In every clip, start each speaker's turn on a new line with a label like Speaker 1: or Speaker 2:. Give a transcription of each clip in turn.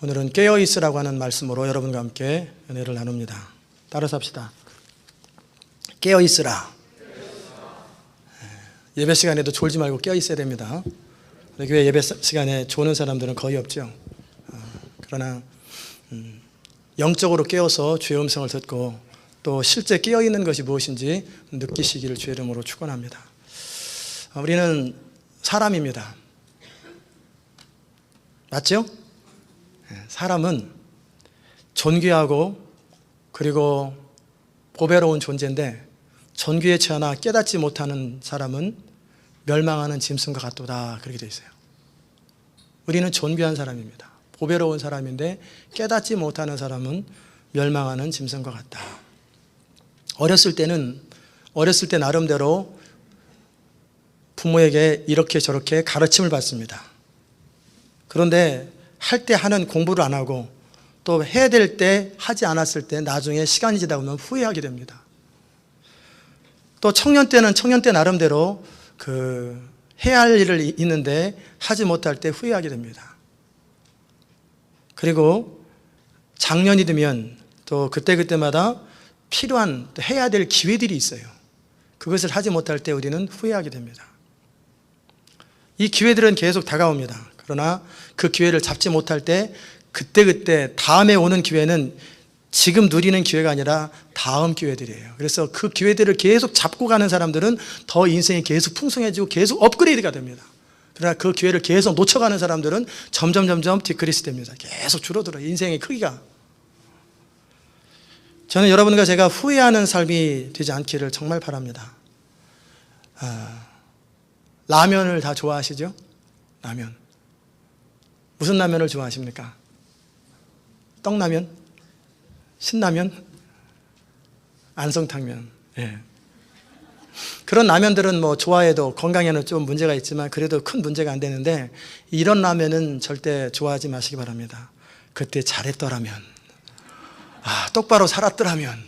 Speaker 1: 오늘은 깨어있으라고 하는 말씀으로 여러분과 함께 은혜를 나눕니다. 따라서 합시다. 깨어있으라. 예배 시간에도 졸지 말고 깨어있어야 됩니다. 우리 교회 예배 시간에 조는 사람들은 거의 없죠. 그러나 영적으로 깨어서 주의 음성을 듣고 또 실제 깨어있는 것이 무엇인지 느끼시기를 주의 이름으로 축원합니다. 우리는 사람입니다. 맞죠? 사람은 존귀하고 그리고 보배로운 존재인데 존귀에 채하나 깨닫지 못하는 사람은 멸망하는 짐승과 같도다, 그렇게 되어 있어요. 우리는 존귀한 사람입니다. 보배로운 사람인데 깨닫지 못하는 사람은 멸망하는 짐승과 같다. 어렸을 때 나름대로 부모에게 이렇게 저렇게 가르침을 받습니다. 그런데 할 때 하는 공부를 안 하고 또 해야 될 때 하지 않았을 때 나중에 시간이 지나다 보면 후회하게 됩니다. 또 청년 때는 청년 때 나름대로 해야 할 일을 있는데 하지 못할 때 후회하게 됩니다. 그리고 장년이 되면 또 그때마다 필요한 해야 될 기회들이 있어요. 그것을 하지 못할 때 우리는 후회하게 됩니다. 이 기회들은 계속 다가옵니다. 그러나 그 기회를 잡지 못할 때 그때 다음에 오는 기회는 지금 누리는 기회가 아니라 다음 기회들이에요. 그래서 그 기회들을 계속 잡고 가는 사람들은 더 인생이 계속 풍성해지고 계속 업그레이드가 됩니다. 그러나 그 기회를 계속 놓쳐가는 사람들은 점점 디크리스 됩니다. 계속 줄어들어요. 인생의 크기가. 저는 여러분과 제가 후회하는 삶이 되지 않기를 정말 바랍니다. 라면을 다 좋아하시죠? 라면. 무슨 라면을 좋아하십니까? 떡라면? 신라면? 안성탕면. 예. 그런 라면들은 좋아해도 건강에는 좀 문제가 있지만 그래도 큰 문제가 안 되는데 이런 라면은 절대 좋아하지 마시기 바랍니다. 그때 잘했더라면, 똑바로 살았더라면,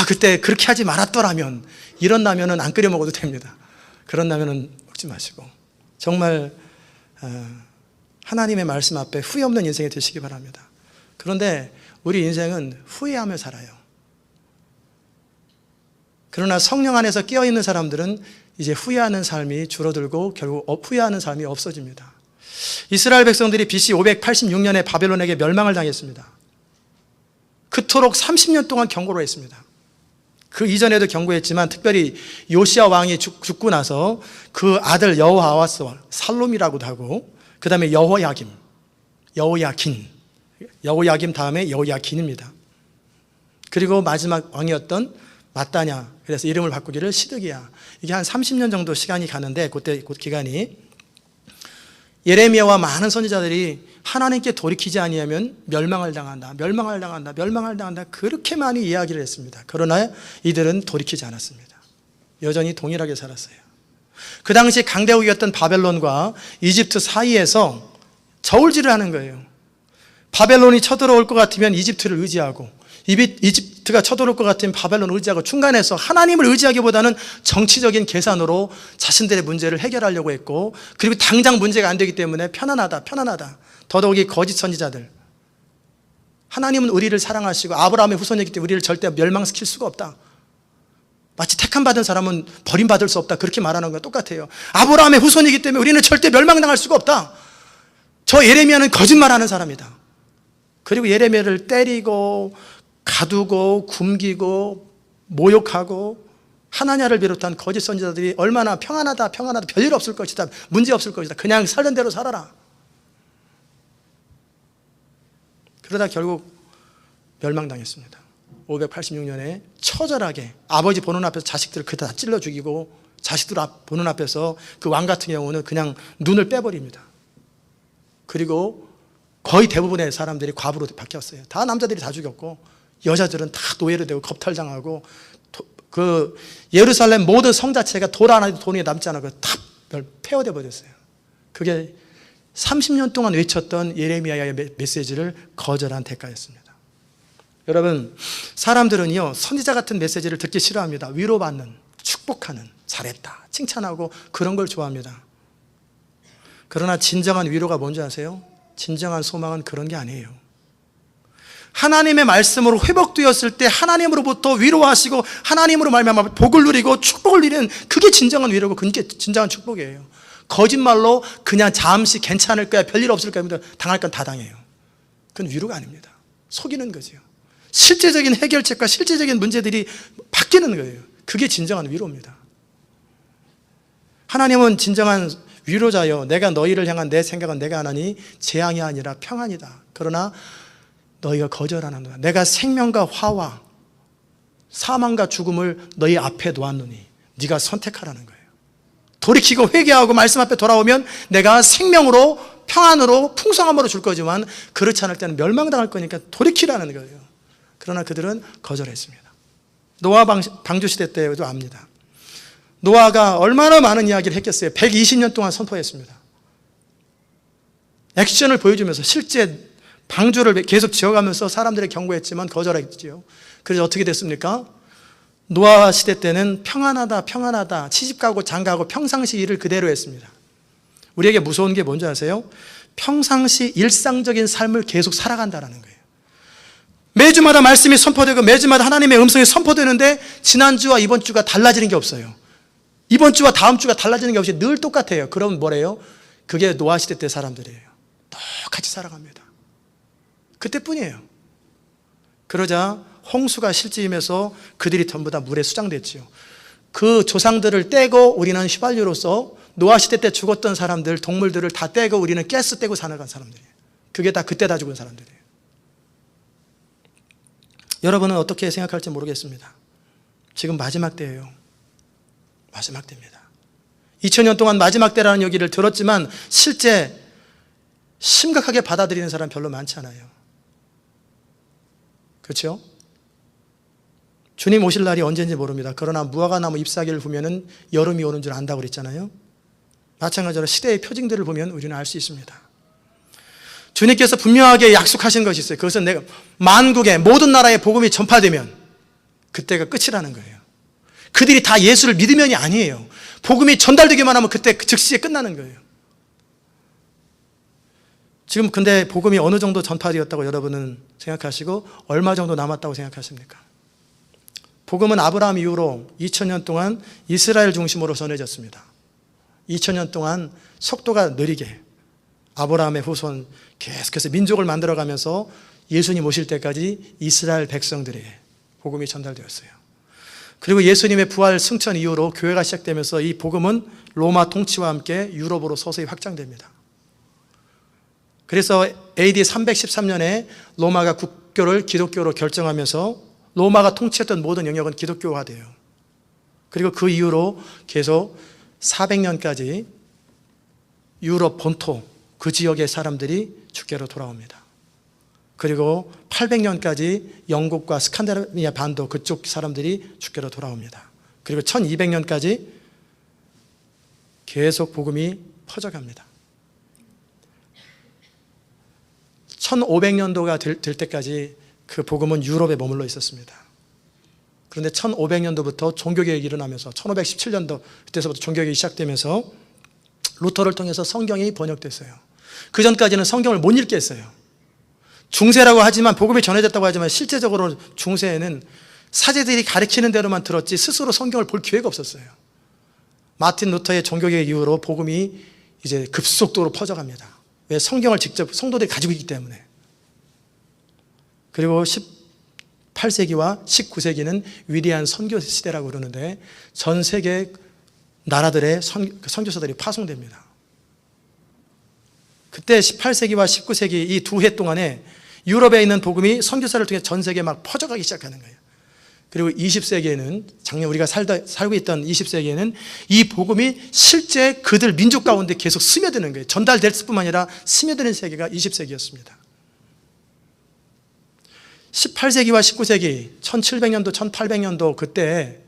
Speaker 1: 그때 그렇게 하지 말았더라면, 이런 라면은 안 끓여 먹어도 됩니다. 그런 라면은 먹지 마시고 정말 하나님의 말씀 앞에 후회 없는 인생이 되시기 바랍니다. 그런데 우리 인생은 후회하며 살아요. 그러나 성령 안에서 깨어있는 사람들은 이제 후회하는 삶이 줄어들고 결국 후회하는 삶이 없어집니다. 이스라엘 백성들이 BC 586년에 바벨론에게 멸망을 당했습니다. 그토록 30년 동안 경고를 했습니다. 그 이전에도 경고했지만 특별히 요시야 왕이 죽고 나서 그 아들 여호아하스 살롬이라고도 하고 그 다음에 여호야긴 다음에 여호야긴입니다. 그리고 마지막 왕이었던 마따냐, 그래서 이름을 바꾸기를 시드기야. 이게 한 30년 정도 시간이 가는데 그때 그 기간이 예레미야와 많은 선지자들이 하나님께 돌이키지 아니하면 멸망을 당한다 그렇게 많이 이야기를 했습니다. 그러나 이들은 돌이키지 않았습니다. 여전히 동일하게 살았어요. 그 당시 강대국이었던 바벨론과 이집트 사이에서 저울질을 하는 거예요. 바벨론이 쳐들어올 것 같으면 이집트를 의지하고 이집트가 쳐들어올 것 같으면 바벨론을 의지하고 중간에서 하나님을 의지하기보다는 정치적인 계산으로 자신들의 문제를 해결하려고 했고 그리고 당장 문제가 안 되기 때문에 편안하다 더더욱이 거짓 선지자들, 하나님은 우리를 사랑하시고 아브라함의 후손이기 때문에 우리를 절대 멸망시킬 수가 없다, 마치 택함받은 사람은 버림받을 수 없다, 그렇게 말하는 거와 똑같아요. 아브라함의 후손이기 때문에 우리는 절대 멸망당할 수가 없다. 저 예레미야는 거짓말하는 사람이다. 그리고 예레미야를 때리고 가두고 굶기고 모욕하고 하나냐를 비롯한 거짓 선지자들이 얼마나 평안하다 별일 없을 것이다, 문제 없을 것이다, 그냥 살던 대로 살아라. 그러다 결국 멸망당했습니다. 586년에 처절하게 아버지 보는 앞에서 자식들을 다 찔러 죽이고 자식들 보는 앞에서 그 왕 같은 경우는 그냥 눈을 빼버립니다. 그리고 거의 대부분의 사람들이 과부로 바뀌었어요. 다 남자들이 다 죽였고 여자들은 다 노예로 되고 겁탈당하고 그 예루살렘 모든 성 자체가 돌 하나도 돈이 남지 않고 다 폐허돼 버렸어요. 그게 30년 동안 외쳤던 예레미야의 메시지를 거절한 대가였습니다. 여러분, 사람들은요 선지자 같은 메시지를 듣기 싫어합니다. 위로받는, 축복하는, 잘했다, 칭찬하고 그런 걸 좋아합니다. 그러나 진정한 위로가 뭔지 아세요? 진정한 소망은 그런 게 아니에요. 하나님의 말씀으로 회복되었을 때 하나님으로부터 위로하시고 하나님으로 말미암아 복을 누리고 축복을 누리는, 그게 진정한 위로고 그게 진정한 축복이에요. 거짓말로 그냥 잠시 괜찮을 거야, 별일 없을 거야, 당할 건 다 당해요. 그건 위로가 아닙니다. 속이는 거죠. 실제적인 해결책과 실제적인 문제들이 바뀌는 거예요. 그게 진정한 위로입니다. 하나님은 진정한 위로자요, 내가 너희를 향한 내 생각은 내가 하나니 재앙이 아니라 평안이다. 그러나 너희가 거절하는도다. 내가 생명과 화와 사망과 죽음을 너희 앞에 놓았노니 네가 선택하라는 거예요. 돌이키고 회개하고 말씀 앞에 돌아오면 내가 생명으로 평안으로 풍성함으로 줄 거지만 그렇지 않을 때는 멸망당할 거니까 돌이키라는 거예요. 그러나 그들은 거절했습니다. 노아 방주 시대 때도 압니다. 노아가 얼마나 많은 이야기를 했겠어요. 120년 동안 선포했습니다. 액션을 보여주면서 실제 방주를 계속 지어가면서 사람들의 경고했지만 거절했지요. 그래서 어떻게 됐습니까? 노아 시대 때는 평안하다 평안하다, 시집가고 장가고 평상시 일을 그대로 했습니다. 우리에게 무서운 게 뭔지 아세요? 평상시 일상적인 삶을 계속 살아간다는 거예요. 매주마다 말씀이 선포되고 매주마다 하나님의 음성이 선포되는데 지난주와 이번 주가 달라지는 게 없어요. 이번 주와 다음 주가 달라지는 게 없이 늘 똑같아요. 그럼 뭐래요? 그게 노아 시대 때 사람들이에요. 똑같이 살아갑니다. 그때뿐이에요. 그러자 홍수가 실지임해서 그들이 전부 다 물에 수장됐지요. 그 조상들을 떼고 우리는 휘발유로서 노아 시대 때 죽었던 사람들, 동물들을 다 떼고 우리는 가스 떼고 살아간 사람들이에요. 그게 다 그때 다 죽은 사람들이에요. 여러분은 어떻게 생각할지 모르겠습니다. 지금 마지막 때예요. 마지막 때입니다. 2000년 동안 마지막 때라는 얘기를 들었지만 실제 심각하게 받아들이는 사람 별로 많지 않아요. 그렇죠? 주님 오실 날이 언제인지 모릅니다. 그러나 무화과나무 잎사귀를 보면 여름이 오는 줄 안다고 그랬잖아요. 마찬가지로 시대의 표징들을 보면 우리는 알 수 있습니다. 주님께서 분명하게 약속하신 것이 있어요. 그것은 내가 만국의 모든 나라에 복음이 전파되면 그때가 끝이라는 거예요. 그들이 다 예수를 믿으면이 아니에요. 복음이 전달되기만 하면 그때 즉시에 끝나는 거예요. 지금 근데 복음이 어느 정도 전파되었다고 여러분은 생각하시고 얼마 정도 남았다고 생각하십니까? 복음은 아브라함 이후로 2000년 동안 이스라엘 중심으로 전해졌습니다. 2000년 동안 속도가 느리게 아브라함의 후손 계속해서 민족을 만들어가면서 예수님 오실 때까지 이스라엘 백성들에게 복음이 전달되었어요. 그리고 예수님의 부활 승천 이후로 교회가 시작되면서 이 복음은 로마 통치와 함께 유럽으로 서서히 확장됩니다. 그래서 AD 313년에 로마가 국교를 기독교로 결정하면서 로마가 통치했던 모든 영역은 기독교화돼요. 그리고 그 이후로 계속 400년까지 유럽 본토 그 지역의 사람들이 주께로 돌아옵니다. 그리고 800년까지 영국과 스칸디나비아 반도 그쪽 사람들이 주께로 돌아옵니다. 그리고 1200년까지 계속 복음이 퍼져갑니다. 1500년도가 될 때까지 그 복음은 유럽에 머물러 있었습니다. 그런데 1500년도부터 종교개혁이 일어나면서 1517년도 그때서부터 종교개혁이 시작되면서 루터를 통해서 성경이 번역됐어요. 그 전까지는 성경을 못 읽겠어요. 중세라고 하지만 복음이 전해졌다고 하지만 실제적으로 중세에는 사제들이 가르치는 대로만 들었지 스스로 성경을 볼 기회가 없었어요. 마틴 루터의 종교개혁 이후로 복음이 이제 급속도로 퍼져갑니다. 왜? 성경을 직접 성도들이 가지고 있기 때문에. 그리고 18세기와 19세기는 위대한 선교 시대라고 그러는데 전 세계 나라들의 선교사들이 파송됩니다. 그때 18세기와 19세기 이 두 해 동안에 유럽에 있는 복음이 선교사를 통해 전 세계에 막 퍼져가기 시작하는 거예요. 그리고 20세기에는 작년 우리가 살고 있던 20세기에는 이 복음이 실제 그들 민족 가운데 계속 스며드는 거예요. 전달될 뿐만 아니라 스며드는 세계가 20세기였습니다. 18세기와 19세기 1700년도 1800년도 그때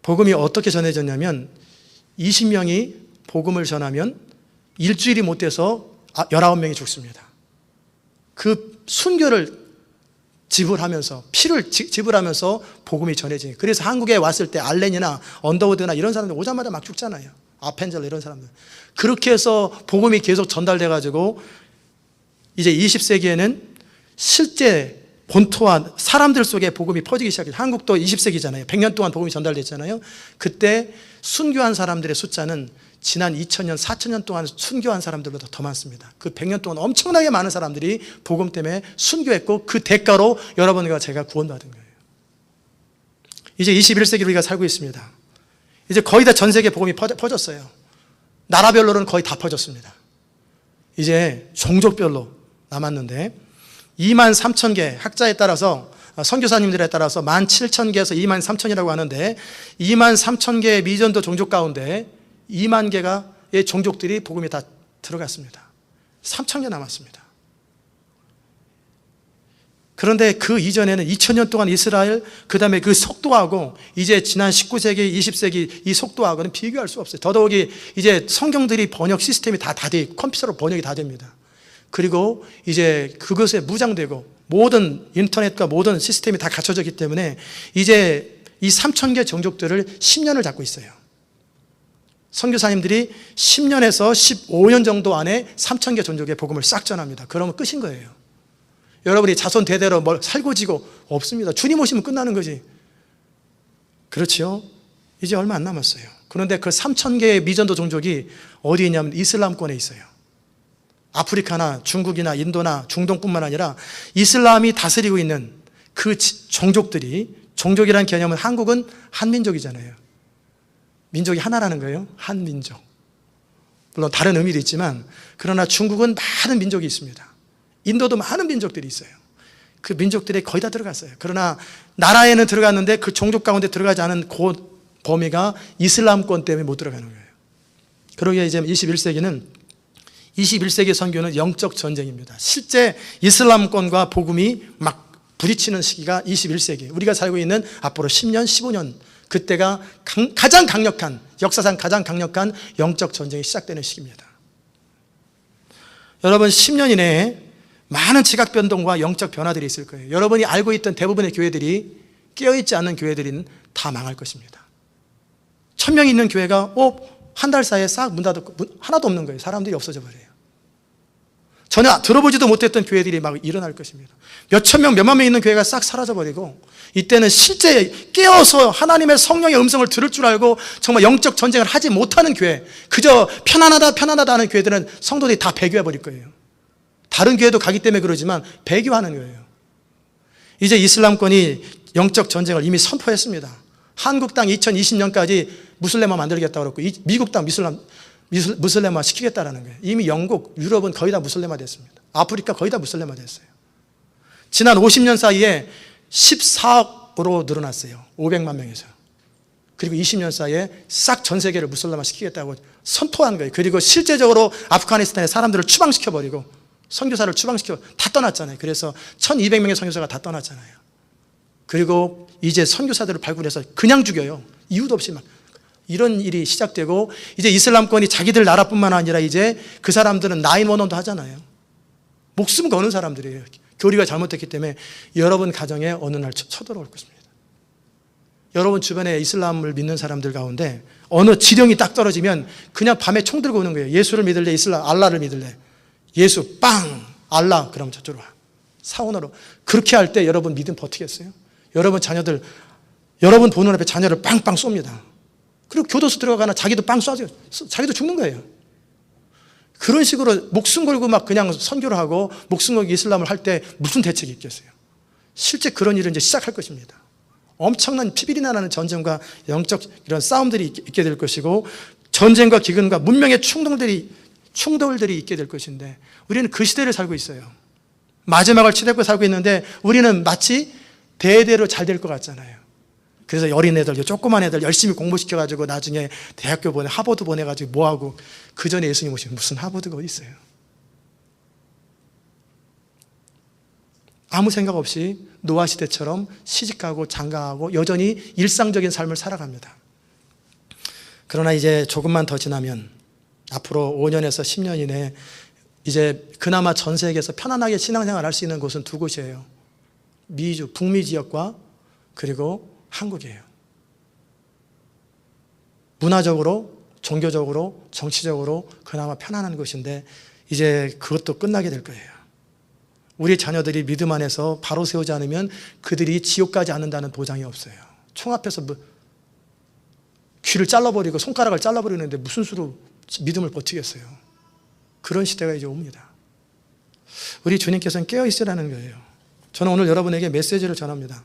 Speaker 1: 복음이 어떻게 전해졌냐면 20명이 복음을 전하면 일주일이 못 돼서 19명이 죽습니다. 그 순교를 지불하면서 피를 지불하면서 복음이 전해지니 그래서 한국에 왔을 때 알렌이나 언더우드나 이런 사람들 오자마자 막 죽잖아요. 아펜젤 이런 사람들. 그렇게 해서 복음이 계속 전달돼 가지고 이제 20세기에는 실제 본토와 사람들 속에 복음이 퍼지기 시작해요. 한국도 20세기잖아요. 100년 동안 복음이 전달됐잖아요. 그때 순교한 사람들의 숫자는 지난 2000년, 4000년 동안 순교한 사람들보다 더 많습니다. 그 100년 동안 엄청나게 많은 사람들이 복음 때문에 순교했고 그 대가로 여러분과 제가 구원받은 거예요. 이제 21세기를 우리가 살고 있습니다. 이제 거의 다 전 세계 복음이 퍼졌어요. 나라별로는 거의 다 퍼졌습니다. 이제 종족별로 남았는데 23,000개, 학자에 따라서 선교사님들에 따라서 17,000개에서 23,000이라고 하는데 23,000개의 미전도 종족 가운데 2만 개의 종족들이 복음에 다 들어갔습니다. 3,000개 남았습니다. 그런데 그 이전에는 2000년 동안 이스라엘, 그 다음에 그 속도하고 이제 지난 19세기, 20세기 이 속도하고는 비교할 수 없어요. 더더욱이 이제 성경들이 번역 시스템이 다 돼, 컴퓨터로 번역이 다 됩니다. 그리고 이제 그것에 무장되고 모든 인터넷과 모든 시스템이 다 갖춰졌기 때문에 이제 이 3,000개 종족들을 10년을 잡고 있어요. 선교사님들이 10년에서 15년 정도 안에 3,000개 종족의 복음을 싹 전합니다. 그러면 끝인 거예요. 여러분이 자손 대대로 뭘 살고 지고 없습니다. 주님 오시면 끝나는 거지. 그렇죠? 이제 얼마 안 남았어요. 그런데 그 3,000개의 미전도 종족이 어디에 있냐면 이슬람권에 있어요. 아프리카나 중국이나 인도나 중동뿐만 아니라 이슬람이 다스리고 있는 그 종족들이, 종족이라는 개념은 한국은 한민족이잖아요. 민족이 하나라는 거예요. 한민족. 물론 다른 의미도 있지만 그러나 중국은 많은 민족이 있습니다. 인도도 많은 민족들이 있어요. 그 민족들이 거의 다 들어갔어요. 그러나 나라에는 들어갔는데 그 종족 가운데 들어가지 않은 그 범위가 이슬람권 때문에 못 들어가는 거예요. 그러기에 이제 21세기 선교는 영적 전쟁입니다. 실제 이슬람권과 복음이 막 부딪히는 시기가 21세기. 우리가 살고 있는 앞으로 10년, 15년. 그때가 가장 강력한, 역사상 가장 강력한 영적 전쟁이 시작되는 시기입니다. 여러분 10년 이내에 많은 지각 변동과 영적 변화들이 있을 거예요. 여러분이 알고 있던 대부분의 교회들이 깨어있지 않는 교회들은 다 망할 것입니다. 1000명 있는 교회가 한 달 사이에 싹 문 닫고 하나도 없는 거예요. 사람들이 없어져 버려요. 전혀 들어보지도 못했던 교회들이 막 일어날 것입니다. 몇천 명, 몇만 명 있는 교회가 싹 사라져버리고 이때는 실제 깨어서 하나님의 성령의 음성을 들을 줄 알고 정말 영적 전쟁을 하지 못하는 교회, 그저 편안하다 하는 교회들은 성도들이 다 배교해버릴 거예요. 다른 교회도 가기 때문에 그러지만 배교하는 거예요. 이제 이슬람권이 영적 전쟁을 이미 선포했습니다. 한국 땅 2020년까지 무슬림화 만들겠다고 그랬고 미국 땅 무슬림화 시키겠다라는 거예요. 이미 영국, 유럽은 거의 다 무슬림화 됐습니다. 아프리카 거의 다 무슬림화 됐어요. 지난 50년 사이에 14억으로 늘어났어요. 500만 명에서. 그리고 20년 사이에 싹 전 세계를 무슬림화 시키겠다고 선포한 거예요. 그리고 실제적으로 아프가니스탄의 사람들을 추방시켜버리고 선교사를 추방시켜 다 떠났잖아요. 그래서 1200명의 선교사가 다 떠났잖아요. 그리고 이제 선교사들을 발굴해서 그냥 죽여요. 이유도 없이 막. 이런 일이 시작되고 이제 이슬람권이 자기들 나라뿐만 아니라 이제 그 사람들은 911도 하잖아요. 목숨 거는 사람들이에요. 교리가 잘못됐기 때문에 여러분 가정에 어느 날 쳐들어올 것입니다. 여러분 주변에 이슬람을 믿는 사람들 가운데 어느 지령이 딱 떨어지면 그냥 밤에 총 들고 오는 거예요. 예수를 믿을래? 알라를 믿을래? 예수 빵! 알라 그럼 저쪽으로 와. 사원으로. 그렇게 할 때 여러분 믿음 버티겠어요? 여러분 자녀들, 여러분 보는 앞에 자녀를 빵빵 쏩니다. 그리고 교도소 들어가거나 자기도 빵 쏴줘요. 자기도 죽는 거예요. 그런 식으로 목숨 걸고 막 그냥 선교를 하고 목숨 걸고 이슬람을 할 때 무슨 대책이 있겠어요? 실제 그런 일은 이제 시작할 것입니다. 엄청난 피비린내 나는 전쟁과 영적 이런 싸움들이 있게 될 것이고 전쟁과 기근과 문명의 충돌들이 있게 될 것인데 우리는 그 시대를 살고 있어요. 마지막을 치닫고 살고 있는데 우리는 마치 대대로 잘 될 것 같잖아요. 그래서 어린애들, 조그만 애들 열심히 공부시켜가지고 나중에 대학교 하버드 보내가지고 뭐하고 그 전에 예수님 오시면 무슨 하버드가 어디 있어요? 아무 생각 없이 노아 시대처럼 시집가고 장가하고 여전히 일상적인 삶을 살아갑니다. 그러나 이제 조금만 더 지나면 앞으로 5년에서 10년 이내에 이제 그나마 전 세계에서 편안하게 신앙생활 할 수 있는 곳은 두 곳이에요. 미주, 북미 지역과 그리고 한국이에요. 문화적으로, 종교적으로, 정치적으로 그나마 편안한 곳인데 이제 그것도 끝나게 될 거예요. 우리 자녀들이 믿음 안에서 바로 세우지 않으면 그들이 지옥 가지 않는다는 보장이 없어요. 총 앞에서 귀를 잘라버리고 손가락을 잘라버리는데 무슨 수로 믿음을 버티겠어요. 그런 시대가 이제 옵니다. 우리 주님께서는 깨어있으라는 거예요. 저는 오늘 여러분에게 메시지를 전합니다.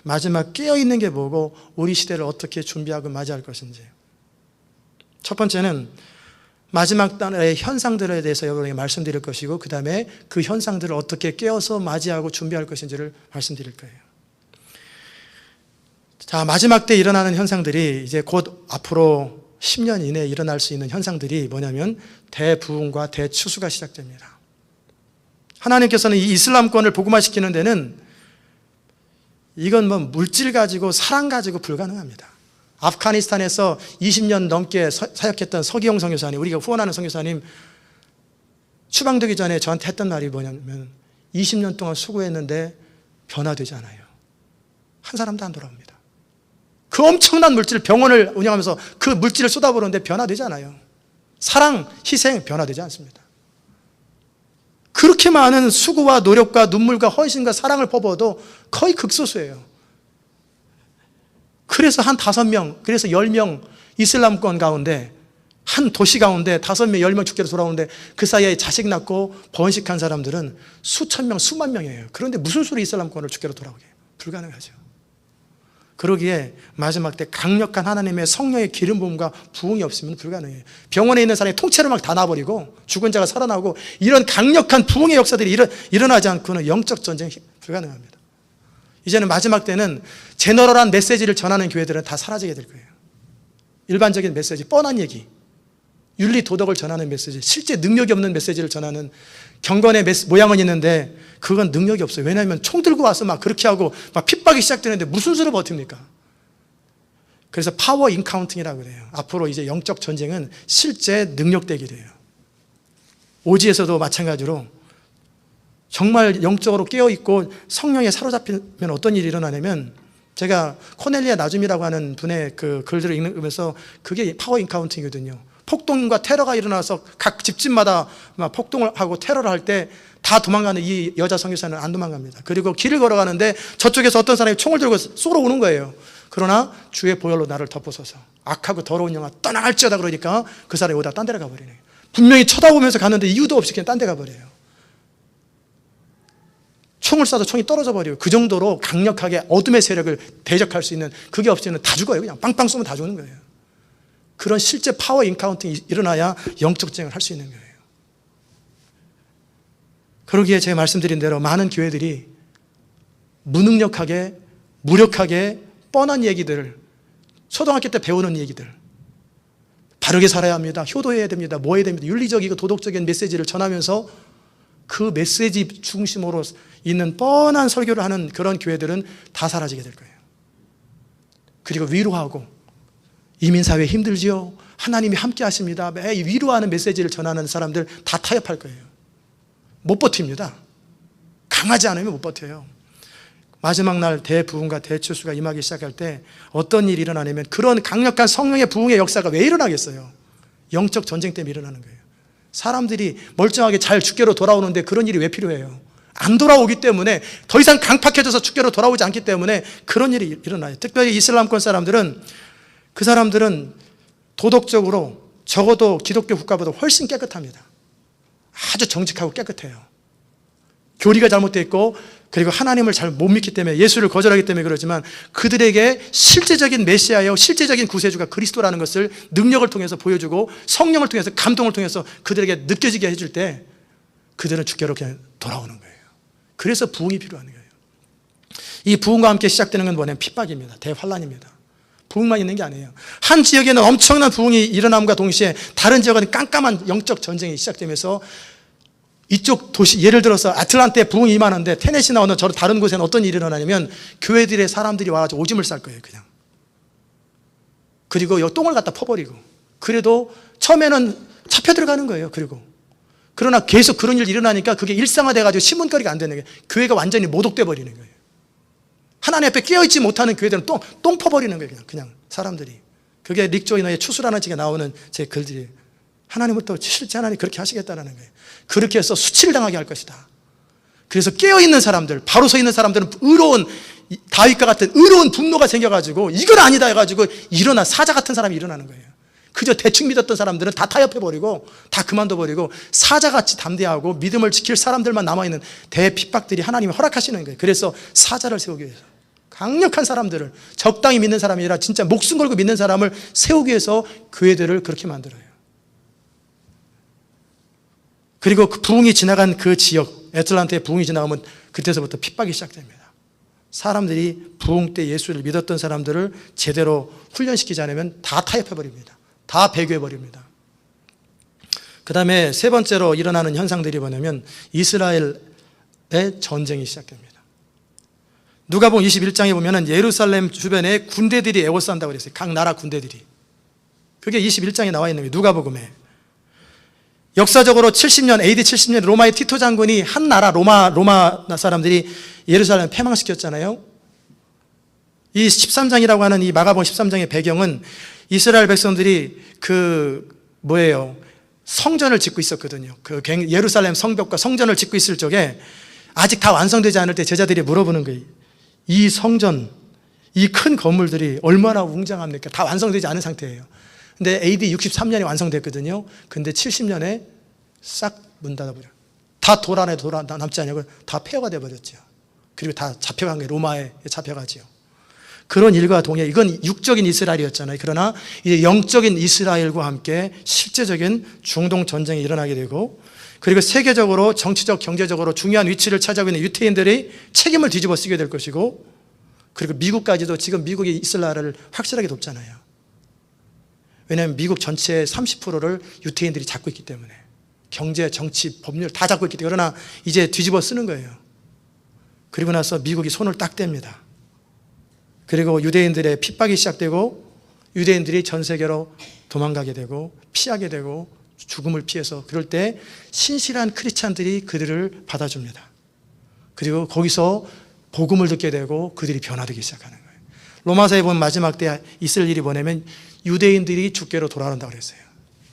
Speaker 1: 마지막 깨어있는 게 뭐고 우리 시대를 어떻게 준비하고 맞이할 것인지. 첫 번째는 마지막 때의 현상들에 대해서 여러분에게 말씀드릴 것이고, 그 다음에 그 현상들을 어떻게 깨어서 맞이하고 준비할 것인지를 말씀드릴 거예요. 자, 마지막 때 일어나는 현상들이 이제 곧 앞으로 10년 이내에 일어날 수 있는 현상들이 뭐냐면 대부흥과 대추수가 시작됩니다. 하나님께서는 이 이슬람권을 복음화시키는 데는 이건 물질 가지고 사랑 가지고 불가능합니다. 아프가니스탄에서 20년 넘게 사역했던 서기용 선교사님, 우리가 후원하는 선교사님, 추방되기 전에 저한테 했던 말이 뭐냐면 20년 동안 수고했는데 변화되지 않아요. 한 사람도 안 돌아옵니다. 그 엄청난 물질, 병원을 운영하면서 그 물질을 쏟아부었는데 변화되지 않아요. 사랑, 희생 변화되지 않습니다. 그렇게 많은 수고와 노력과 눈물과 헌신과 사랑을 퍼부어도 거의 극소수예요. 그래서 한 5명, 그래서 10명 이슬람권 가운데 한 도시 가운데 5명, 10명 주께로 돌아오는데 그 사이에 자식 낳고 번식한 사람들은 수천 명, 수만 명이에요. 그런데 무슨 수로 이슬람권을 주께로 돌아오게? 불가능하죠. 그러기에 마지막 때 강력한 하나님의 성령의 기름 부음과 부흥이 없으면 불가능해요. 병원에 있는 사람이 통째로 막 다 놔버리고 죽은 자가 살아나고 이런 강력한 부흥의 역사들이 일어나지 않고는 영적 전쟁이 불가능합니다. 이제는 마지막 때는 제너럴한 메시지를 전하는 교회들은 다 사라지게 될 거예요. 일반적인 메시지, 뻔한 얘기, 윤리 도덕을 전하는 메시지, 실제 능력이 없는 메시지를 전하는 경건의 모양은 있는데 그건 능력이 없어요. 왜냐하면 총 들고 와서 막 그렇게 하고 막 핍박이 시작되는데 무슨 수로 버팁니까? 그래서 파워 인카운팅이라고 그래요. 앞으로 이제 영적 전쟁은 실제 능력 대결이에요. 오지에서도 마찬가지로 정말 영적으로 깨어있고 성령에 사로잡히면 어떤 일이 일어나냐면, 제가 코넬리아 나줌이라고 하는 분의 그 글들을 읽으면서 그게 파워 인카운팅이거든요. 폭동과 테러가 일어나서 각 집집마다 막 폭동을 하고 테러를 할 때 다 도망가는 이 여자 선교사는 안 도망갑니다. 그리고 길을 걸어가는데 저쪽에서 어떤 사람이 총을 들고 쏘러 오는 거예요. 그러나 주의 보혈로 나를 덮어서서 악하고 더러운 영아 떠나갈지어다 그러니까 그 사람이 오다 딴 데로 가버리는 거예요. 분명히 쳐다보면서 갔는데 이유도 없이 그냥 딴 데 가버려요. 총을 쏴도 총이 떨어져 버려요. 그 정도로 강력하게 어둠의 세력을 대적할 수 있는, 그게 없이는 다 죽어요. 그냥 빵빵 쏘면 다 죽는 거예요. 그런 실제 파워 인카운팅이 일어나야 영적 전쟁을 할 수 있는 거예요. 그러기에 제가 말씀드린 대로 많은 교회들이 무능력하게, 무력하게 뻔한 얘기들을, 초등학교 때 배우는 얘기들, 바르게 살아야 합니다, 효도해야 됩니다, 뭐 해야 됩니다, 윤리적이고 도덕적인 메시지를 전하면서 그 메시지 중심으로 있는 뻔한 설교를 하는 그런 교회들은 다 사라지게 될 거예요. 그리고 위로하고, 이민사회 힘들지요, 하나님이 함께 하십니다, 매일 위로하는 메시지를 전하는 사람들 다 타협할 거예요. 못 버팁니다. 강하지 않으면 못 버텨요. 마지막 날 대부흥과 대추수가 임하기 시작할 때 어떤 일이 일어나냐면, 그런 강력한 성령의 부흥의 역사가 왜 일어나겠어요? 영적 전쟁 때문에 일어나는 거예요. 사람들이 멀쩡하게 잘 주께로 돌아오는데 그런 일이 왜 필요해요? 안 돌아오기 때문에, 더 이상 강팍해져서 주께로 돌아오지 않기 때문에 그런 일이 일어나요. 특별히 이슬람권 사람들은, 그 사람들은 도덕적으로 적어도 기독교 국가보다 훨씬 깨끗합니다. 아주 정직하고 깨끗해요. 교리가 잘못되어 있고, 그리고 하나님을 잘 못 믿기 때문에, 예수를 거절하기 때문에 그러지만, 그들에게 실제적인 메시아요, 실제적인 구세주가 그리스도라는 것을 능력을 통해서 보여주고 성령을 통해서, 감동을 통해서 그들에게 느껴지게 해줄 때 그들은 주께로 그냥 돌아오는 거예요. 그래서 부흥이 필요한 거예요. 이 부흥과 함께 시작되는 건 뭐냐면 핍박입니다. 대환란입니다. 부흥만 있는 게 아니에요. 한 지역에는 엄청난 부흥이 일어남과 동시에 다른 지역은 깜깜한 영적 전쟁이 시작되면서, 이쪽 도시, 예를 들어서 아틀란타에 부흥이 임하는데 테네시나 어느 다른 곳에는 어떤 일이 일어나냐면 교회들의 사람들이 와서 오줌을 쌀 거예요, 그냥. 그리고 똥을 갖다 퍼버리고, 그래도 처음에는 잡혀 들어가는 거예요. 그러나 계속 그런 일이 일어나니까 그게 일상화돼가지고 신문거리가 안 되는 거예요. 교회가 완전히 모독돼 버리는 거예요. 하나님 앞에 깨어있지 못하는 교회들은 똥 퍼버리는 거예요, 그냥 사람들이. 그게 릭 조이너의 추수라는 책에 나오는 제 글들이에요. 하나님부터 실제 하나님 그렇게 하시겠다는 거예요. 그렇게 해서 수치를 당하게 할 것이다. 그래서 깨어있는 사람들, 바로 서 있는 사람들은 의로운, 다윗과 같은 의로운 분노가 생겨가지고 이건 아니다 해가지고 일어나, 사자 같은 사람이 일어나는 거예요. 그저 대충 믿었던 사람들은 다 타협해버리고 다 그만둬버리고 사자같이 담대하고 믿음을 지킬 사람들만 남아있는 대핍박들이 하나님이 허락하시는 거예요. 그래서 사자를 세우기 위해서 강력한 사람들을, 적당히 믿는 사람이 아니라 진짜 목숨 걸고 믿는 사람을 세우기 위해서 교회들을 그렇게 만들어요. 그리고 그 부흥이 지나간 그 지역, 애틀란타에 부흥이 지나가면 그때서부터 핍박이 시작됩니다. 사람들이 부흥 때 예수를 믿었던 사람들을 제대로 훈련시키지 않으면 다 타협해버립니다. 다 배교해버립니다. 그 다음에 세 번째로 일어나는 현상들이 뭐냐면 이스라엘의 전쟁이 시작됩니다. 누가복음 21장에 보면은 예루살렘 주변에 군대들이 에워싼다고 그랬어요. 각 나라 군대들이. 그게 21장에 나와 있는 거예요. 누가복음에. 역사적으로 70년, AD 70년 로마의 티토 장군이 한 나라 로마 사람들이 예루살렘을 패망시켰잖아요. 이 13장이라고 하는 이 마가복음 13장의 배경은 이스라엘 백성들이 성전을 짓고 있었거든요. 예루살렘 성벽과 성전을 짓고 있을 적에 아직 다 완성되지 않을 때 제자들이 물어보는 거예요. 이 성전, 이 큰 건물들이 얼마나 웅장합니까? 다 완성되지 않은 상태예요. 근데 AD 63년에 완성됐거든요. 근데 70년에 싹 문 닫아버려요. 다 돌 안에 남지 않냐고 다 폐허가 돼버렸죠. 그리고 다 잡혀간 거예요. 로마에 잡혀가지요. 그런 일과 동해, 이건 육적인 이스라엘이었잖아요. 그러나 이제 영적인 이스라엘과 함께 실제적인 중동 전쟁이 일어나게 되고, 그리고 세계적으로 정치적, 경제적으로 중요한 위치를 차지하고 있는 유태인들이 책임을 뒤집어 쓰게 될 것이고, 그리고 미국까지도 지금 미국이 이스라엘을 확실하게 돕잖아요. 왜냐하면 미국 전체의 30%를 유태인들이 잡고 있기 때문에, 경제, 정치, 법률 다 잡고 있기 때문에. 그러나 이제 뒤집어 쓰는 거예요. 그리고 나서 미국이 손을 딱 뗍니다. 그리고 유대인들의 핍박이 시작되고 유대인들이 전 세계로 도망가게 되고 피하게 되고 죽음을 피해서, 그럴 때 신실한 크리스찬들이 그들을 받아줍니다. 그리고 거기서 복음을 듣게 되고 그들이 변화되기 시작하는 거예요. 로마서에 보면 마지막 때 있을 일이 뭐냐면 유대인들이 주께로 돌아온다고 그랬어요.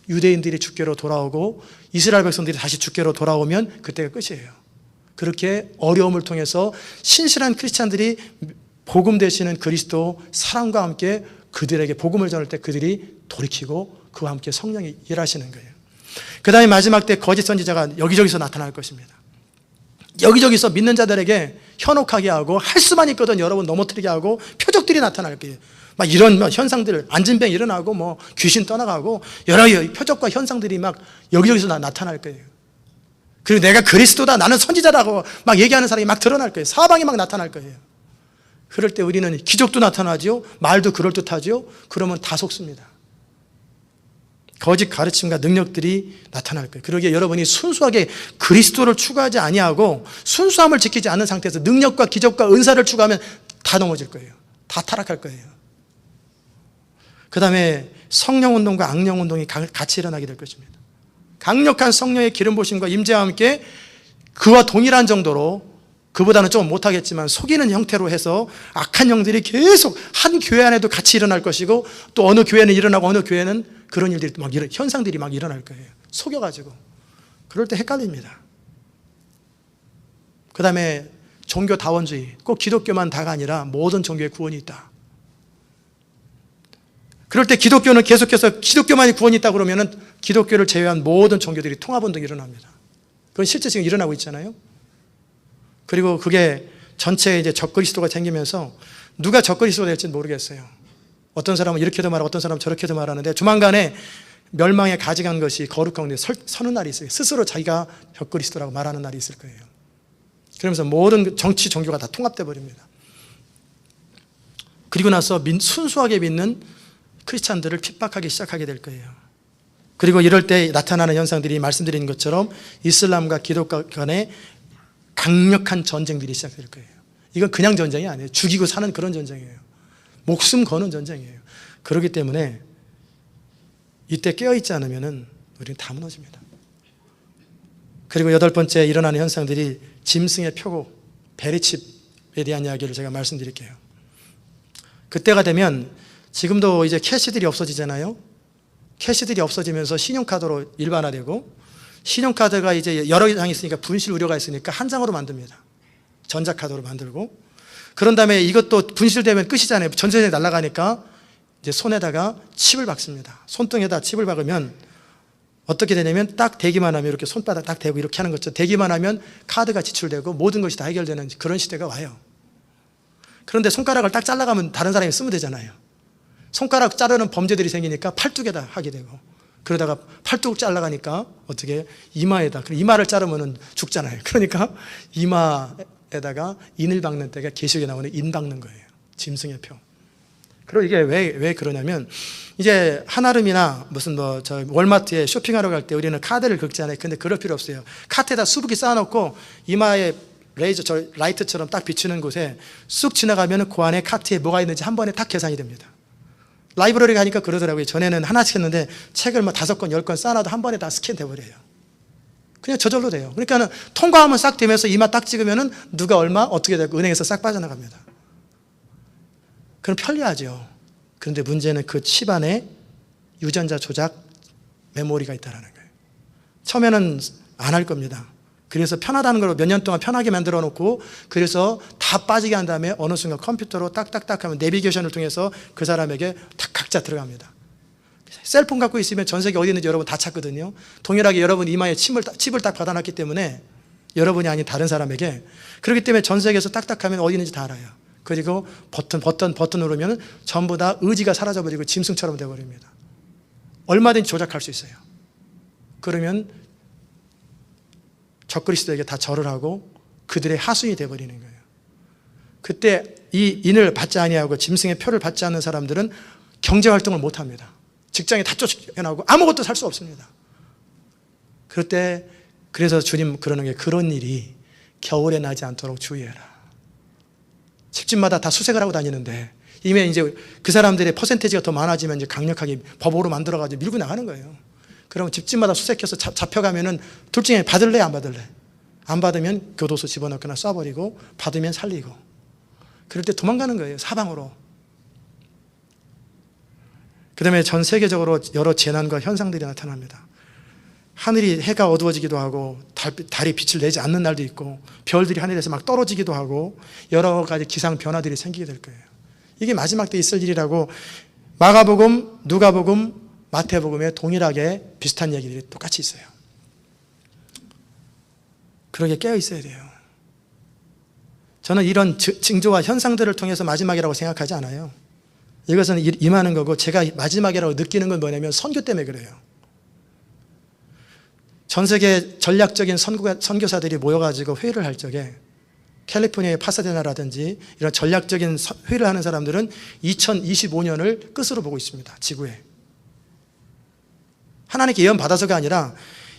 Speaker 1: 유대인들이 주께로 돌아오고 이스라엘 백성들이 다시 주께로 돌아오면 그때가 끝이에요. 그렇게 어려움을 통해서 신실한 크리스찬들이 복음 되시는 그리스도 사랑과 함께 그들에게 복음을 전할 때 그들이 돌이키고 그와 함께 성령이 일하시는 거예요. 그 다음에 마지막 때 거짓 선지자가 여기저기서 나타날 것입니다. 여기저기서 믿는 자들에게 현혹하게 하고 할 수만 있거든 여러분 넘어뜨리게 하고 표적들이 나타날 거예요. 막 이런 현상들, 안진병 일어나고 귀신 떠나가고 여러 표적과 현상들이 막 여기저기서 나타날 거예요. 그리고 내가 그리스도다, 나는 선지자라고 막 얘기하는 사람이 막 드러날 거예요. 사방이 막 나타날 거예요. 그럴 때 우리는 기적도 나타나죠, 말도 그럴듯하죠. 그러면 다 속습니다. 거짓 가르침과 능력들이 나타날 거예요. 그러기에 여러분이 순수하게 그리스도를 추구하지 아니하고 순수함을 지키지 않는 상태에서 능력과 기적과 은사를 추구하면 다 넘어질 거예요. 다 타락할 거예요. 그 다음에 성령운동과 악령운동이 같이 일어나게 될 것입니다. 강력한 성령의 기름 부으심과 임재와 함께 그와 동일한 정도로, 그보다는 좀 못하겠지만 속이는 형태로 해서 악한 영들이 계속 한 교회 안에도 같이 일어날 것이고, 또 어느 교회는 일어나고 어느 교회는 그런 일들이 현상들이 막 일어날 거예요. 속여가지고. 그럴 때 헷갈립니다. 그 다음에 종교다원주의, 꼭 기독교만 다가 아니라 모든 종교에 구원이 있다. 그럴 때 기독교는 계속해서 기독교만이 구원이 있다 그러면은 기독교를 제외한 모든 종교들이 통합운동이 일어납니다. 그건 실제 지금 일어나고 있잖아요. 그리고 그게 전체에 이제 적그리스도가 생기면서 누가 적그리스도가 될지는 모르겠어요. 어떤 사람은 이렇게도 말하고 어떤 사람은 저렇게도 말하는데 조만간에 멸망에 가져간 것이 거룩한 가운데 서는 날이 있어요. 스스로 자기가 적그리스도라고 말하는 날이 있을 거예요. 그러면서 모든 정치, 종교가 다 통합돼 버립니다. 그리고 나서 순수하게 믿는 크리스찬들을 핍박하기 시작하게 될 거예요. 그리고 이럴 때 나타나는 현상들이 말씀드린 것처럼 이슬람과 기독교 간의 강력한 전쟁들이 시작될 거예요. 이건 그냥 전쟁이 아니에요. 죽이고 사는 그런 전쟁이에요. 목숨 거는 전쟁이에요. 그렇기 때문에 이때 깨어있지 않으면 우리는 다 무너집니다. 그리고 8번째 일어나는 현상들이 짐승의 표고, 베리칩에 대한 이야기를 제가 말씀드릴게요. 그때가 되면 지금도 이제 캐시들이 없어지잖아요. 캐시들이 없어지면서 신용카드로 일반화되고 신용카드가 이제 여러 장이 있으니까 분실 우려가 있으니까 한 장으로 만듭니다. 전자카드로 만들고. 그런 다음에 이것도 분실되면 끝이잖아요. 전선이 날아가니까 이제 손에다가 칩을 박습니다. 손등에다 칩을 박으면 어떻게 되냐면 딱 대기만 하면 이렇게 손바닥 딱 대고 이렇게 하는 것처럼 대기만 하면 카드가 지출되고 모든 것이 다 해결되는 그런 시대가 와요. 그런데 손가락을 딱 잘라가면 다른 사람이 쓰면 되잖아요. 손가락 자르는 범죄들이 생기니까 팔뚝에다 하게 되고, 그러다가 팔뚝 잘라가니까 어떻게 이마에다, 이마를 자르면 죽잖아요. 그러니까 이마에다가 인을 박는 때가 계시록에 나오는 인 박는 거예요. 짐승의 표. 그리고 이게 왜 그러냐면, 이제 한아름이나 무슨 저 월마트에 쇼핑하러 갈 때 우리는 카드를 긁잖아요. 근데 그럴 필요 없어요. 카트에다 수북이 쌓아놓고 이마에 레이저, 저 라이트처럼 딱 비추는 곳에 쑥 지나가면 그 안에 카트에 뭐가 있는지 한 번에 딱 계산이 됩니다. 라이브러리 가니까 그러더라고요. 전에는 하나씩 했는데 책을 5권, 10권 쌓아놔도 한 번에 다 스캔 돼버려요. 그냥 저절로 돼요. 그러니까 통과하면 싹 되면서 이마 딱 찍으면은 누가 얼마, 어떻게 되고 은행에서 싹 빠져나갑니다. 그럼 편리하죠. 그런데 문제는 그 칩 안에 유전자 조작 메모리가 있다는 거예요. 처음에는 안 할 겁니다. 그래서 편하다는 걸 몇 년 동안 편하게 만들어 놓고, 그래서 다 빠지게 한 다음에 어느 순간 컴퓨터로 딱딱딱 하면 내비게이션을 통해서 그 사람에게 다 각자 들어갑니다. 셀폰 갖고 있으면 전 세계 어디 있는지 여러분 다 찾거든요. 동일하게 여러분 이마에 칩을 딱 받아놨기 때문에 여러분이 아닌 다른 사람에게, 그렇기 때문에 전 세계에서 딱딱하면 어디 있는지 다 알아요. 그리고 버튼 누르면 전부 다 의지가 사라져버리고 짐승처럼 되어버립니다. 얼마든지 조작할 수 있어요. 그러면 적그리스도에게 다 절을 하고 그들의 하수인이 되어버리는 거예요. 그때 이 인을 받지 아니하고 짐승의 표를 받지 않는 사람들은 경제활동을 못합니다. 직장에 다 쫓겨나고 아무것도 살 수 없습니다. 그럴 때 그래서 주님 그러는 게, 그런 일이 겨울에 나지 않도록 주의해라. 집집마다 다 수색을 하고 다니는데 이미 이제 그 사람들의 퍼센테이지가 더 많아지면 이제 강력하게 법으로 만들어가지고 밀고 나가는 거예요. 그러면 집집마다 수색해서 잡혀가면은 둘 중에 받을래 안 받을래? 안 받으면 교도소 집어넣거나 쏴버리고, 받으면 살리고. 그럴 때 도망가는 거예요. 사방으로. 그 다음에 전 세계적으로 여러 재난과 현상들이 나타납니다. 하늘이, 해가 어두워지기도 하고 달이 빛을 내지 않는 날도 있고, 별들이 하늘에서 막 떨어지기도 하고, 여러 가지 기상 변화들이 생기게 될 거예요. 이게 마지막 때 있을 일이라고 마가복음, 누가복음, 마태복음에 동일하게 비슷한 얘기들이 똑같이 있어요. 그러게 깨어 있어야 돼요. 저는 이런 징조와 현상들을 통해서 마지막이라고 생각하지 않아요. 이것은 임하는 거고, 제가 마지막이라고 느끼는 건 뭐냐면 선교 때문에 그래요. 전 세계 전략적인 선교사들이 모여가지고 회의를 할 적에, 캘리포니아의 파사데나라든지 이런 전략적인 회의를 하는 사람들은 2025년을 끝으로 보고 있습니다. 지구에. 하나님께 예언 받아서가 아니라